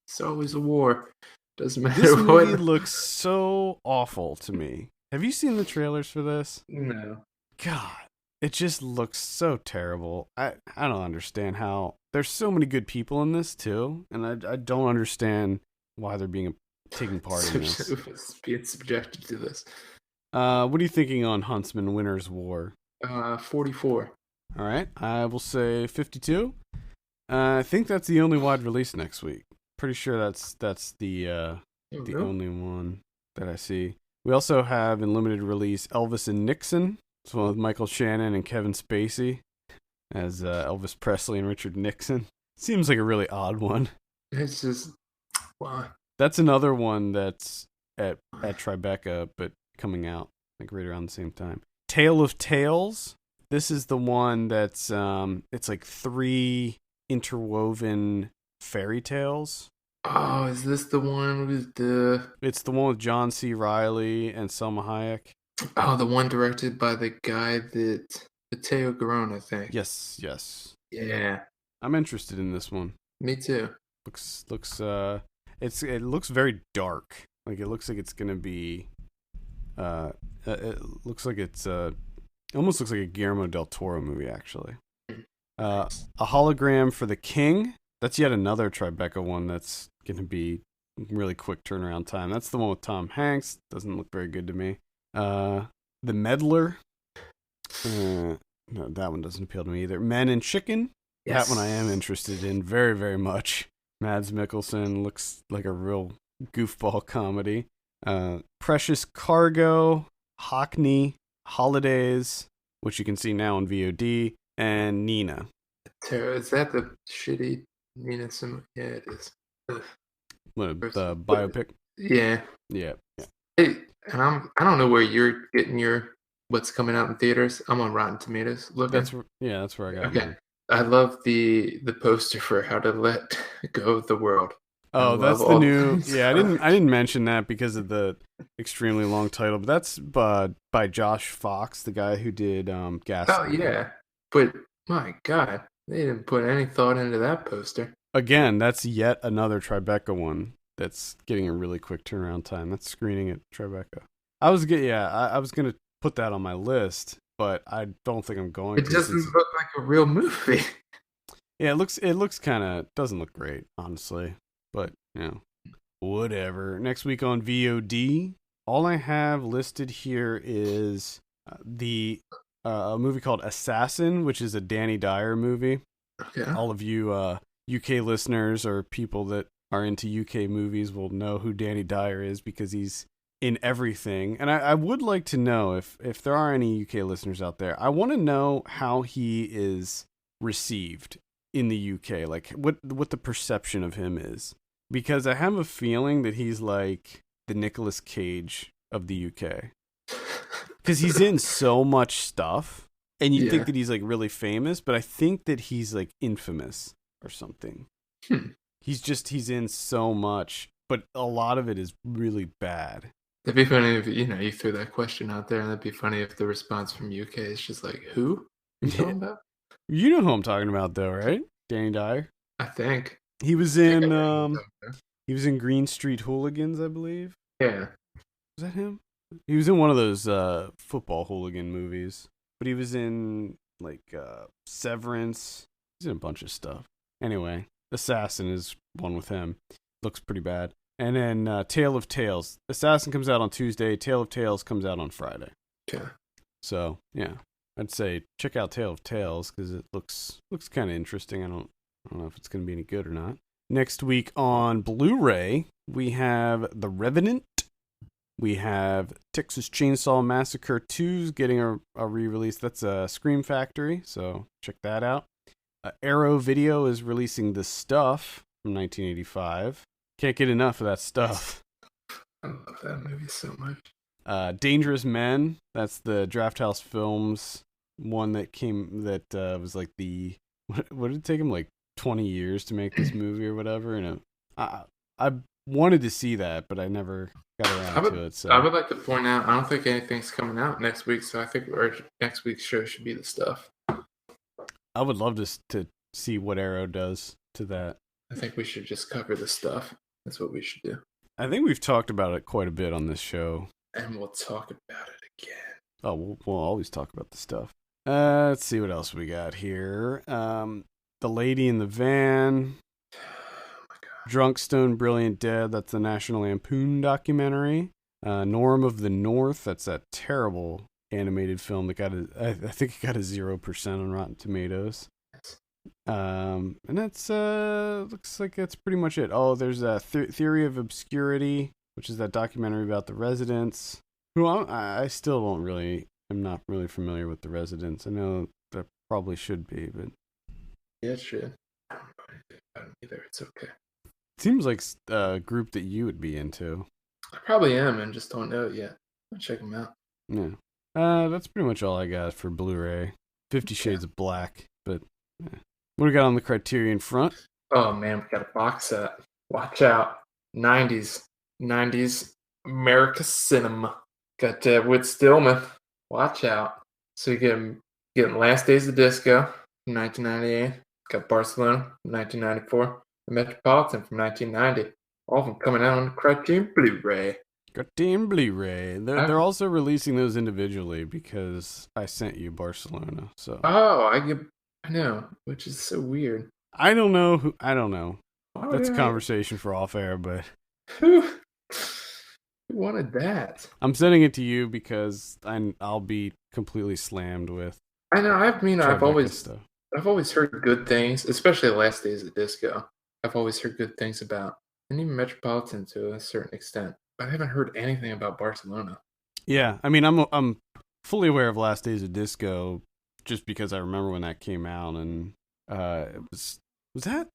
It's always a war. Doesn't matter This what. movie looks so awful to me. Have you seen the trailers for this? No. God, it just looks so terrible. I don't understand how there's so many good people in this too, and I don't understand why they're taking part in this. Being subjected to this. What are you thinking on Huntsman: Winter's War? 44. All right, I will say 52. I think that's the only wide release next week. Pretty sure that's the only one that I see. We also have in limited release Elvis and Nixon. It's one with Michael Shannon and Kevin Spacey as Elvis Presley and Richard Nixon. Seems like a really odd one. It's just why. That's another one that's at Tribeca, but coming out like right around the same time. Tale of Tales. This is the one that's it's like 3 interwoven fairy tales. Oh, is this the one with the... It's the one with John C. Reilly and Selma Hayek. Oh, the one directed by the guy that... Mateo Garone, I think. Yes. Yeah. I'm interested in this one. Me too. It looks very dark. Like it looks like it's gonna be it looks like it's almost looks like a Guillermo del Toro movie actually. A Hologram for the King. That's yet another Tribeca one that's going to be really quick turnaround time. That's the one with Tom Hanks. Doesn't look very good to me. The Meddler. No, that one doesn't appeal to me either. Men and Chicken. Yes. That one I am interested in very, very much. Mads Mikkelsen looks like a real goofball comedy. Precious Cargo. Hockney. Holidays, which you can see now on VOD. And Nina. Is that the shitty Nina Simone? Yeah, it is. What, the biopic? Yeah. Hey, and I don't know where you're getting your what's coming out in theaters. I'm on Rotten Tomatoes. That's where I got. Okay. Mine. I love the poster for How to Let Go of the World. Oh, that's the new. Yeah, I didn't mention that because of the extremely long title, but that's by Josh Fox, the guy who did Gas. Oh yeah, but my God, they didn't put any thought into that poster. Again, that's yet another Tribeca one that's getting a really quick turnaround time. That's screening at Tribeca. I was gonna put that on my list, but I don't think I'm going to. It doesn't look like a real movie. Yeah, it looks kind of doesn't look great, honestly. But, whatever. Next week on VOD, all I have listed here is a movie called Assassin, which is a Danny Dyer movie. Okay. All of you UK listeners or people that are into UK movies will know who Danny Dyer is because he's in everything. And I would like to know if there are any UK listeners out there, I want to know how he is received in the UK, like what the perception of him is. Because I have a feeling that he's like the Nicolas Cage of the UK. Because he's in so much stuff, and you think that he's like really famous, but I think that he's like infamous or something. He's in so much, but a lot of it is really bad. That'd be funny if you threw that question out there, and that'd be funny if the response from UK is just like, "Who? You talking about?" You know who I'm talking about, though, right? Danny Dyer. I think he was in. He was in Green Street Hooligans, I believe. Yeah. Was that him? He was in one of those football hooligan movies, but he was in like Severance. He's in a bunch of stuff. Anyway, Assassin is one with him. Looks pretty bad. And then Tale of Tales. Assassin comes out on Tuesday. Tale of Tales comes out on Friday. Okay. So yeah, I'd say check out Tale of Tales because it looks kind of interesting. I don't know if it's going to be any good or not. Next week on Blu-ray, we have The Revenant. We have Texas Chainsaw Massacre 2's getting a re-release. That's a Scream Factory, so check that out. Arrow Video is releasing The Stuff from 1985. Can't get enough of that stuff. I love that movie so much. Dangerous Men. That's the Drafthouse Films one that was like the... What did it take him, like 20 years to make this movie or whatever? And I wanted to see that, but I never got around to it. So I would like to point out, I don't think anything's coming out next week, so I think our next week's show should be The Stuff. I would love to see what Arrow does to that. I think we should just cover the stuff. That's what we should do. I think we've talked about it quite a bit on this show. And we'll talk about it again. Oh, we'll always talk about the stuff. Let's see what else we got here. The Lady in the Van. Oh my God. Drunk, Stone, Brilliant, Dead. That's the National Lampoon documentary. Norm of the North. That's that terrible animated film that I think it got a 0% on Rotten Tomatoes. And that's looks like that's pretty much it. Oh, there's a Theory of Obscurity, which is that documentary about the Residents. Who I still don't really. I'm not really familiar with the Residents. I know that probably should be, but yeah, it should. I don't know anything about it either. It's okay. Seems like a group that you would be into. I probably am, and just don't know it yet. I'll check them out. Yeah. That's pretty much all I got for Blu-ray. 50 Shades of Black, but what do we got on the Criterion front? Oh man, we got a box set. Watch out. 90s America cinema. Got Whit Stillman. Watch out. So you getting Last Days of Disco from 1998. Got Barcelona from 1994. The Metropolitan from 1990. All of them coming out on Criterion Blu-ray. Criterion Blu-ray. They're also releasing those individually because I sent you Barcelona. So I know, which is so weird. I don't know. That's a conversation for off air, but who wanted that? I'm sending it to you because I'll be completely slammed with. I know. I've always heard good things, especially Last Days of Disco. I've always heard good things about, and even Metropolitan to a certain extent. But I haven't heard anything about Barcelona. Yeah, I mean, I'm fully aware of Last Days of Disco just because I remember when that came out, and it was that?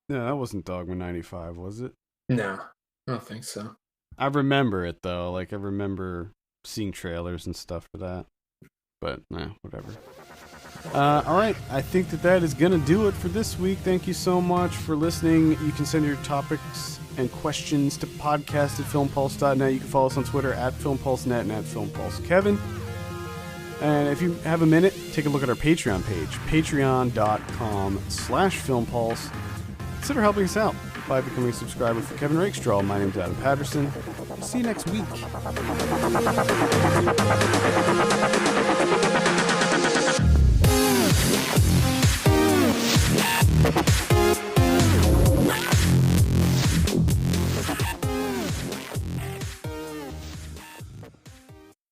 No, that wasn't Dogma 95, was it? No, I don't think so. I remember it though. Like I remember seeing trailers and stuff for that. But whatever. All right, I think that is going to do it for this week. Thank you so much for listening. You can send your topics and questions to podcast@filmpulse.net. You can follow us on Twitter @FilmPulseNet and @FilmPulseKevin. And if you have a minute, take a look at our Patreon page, patreon.com/FilmPulse. Consider helping us out by becoming a subscriber for Kevin Rakestraw. My name's Adam Patterson. See you next week.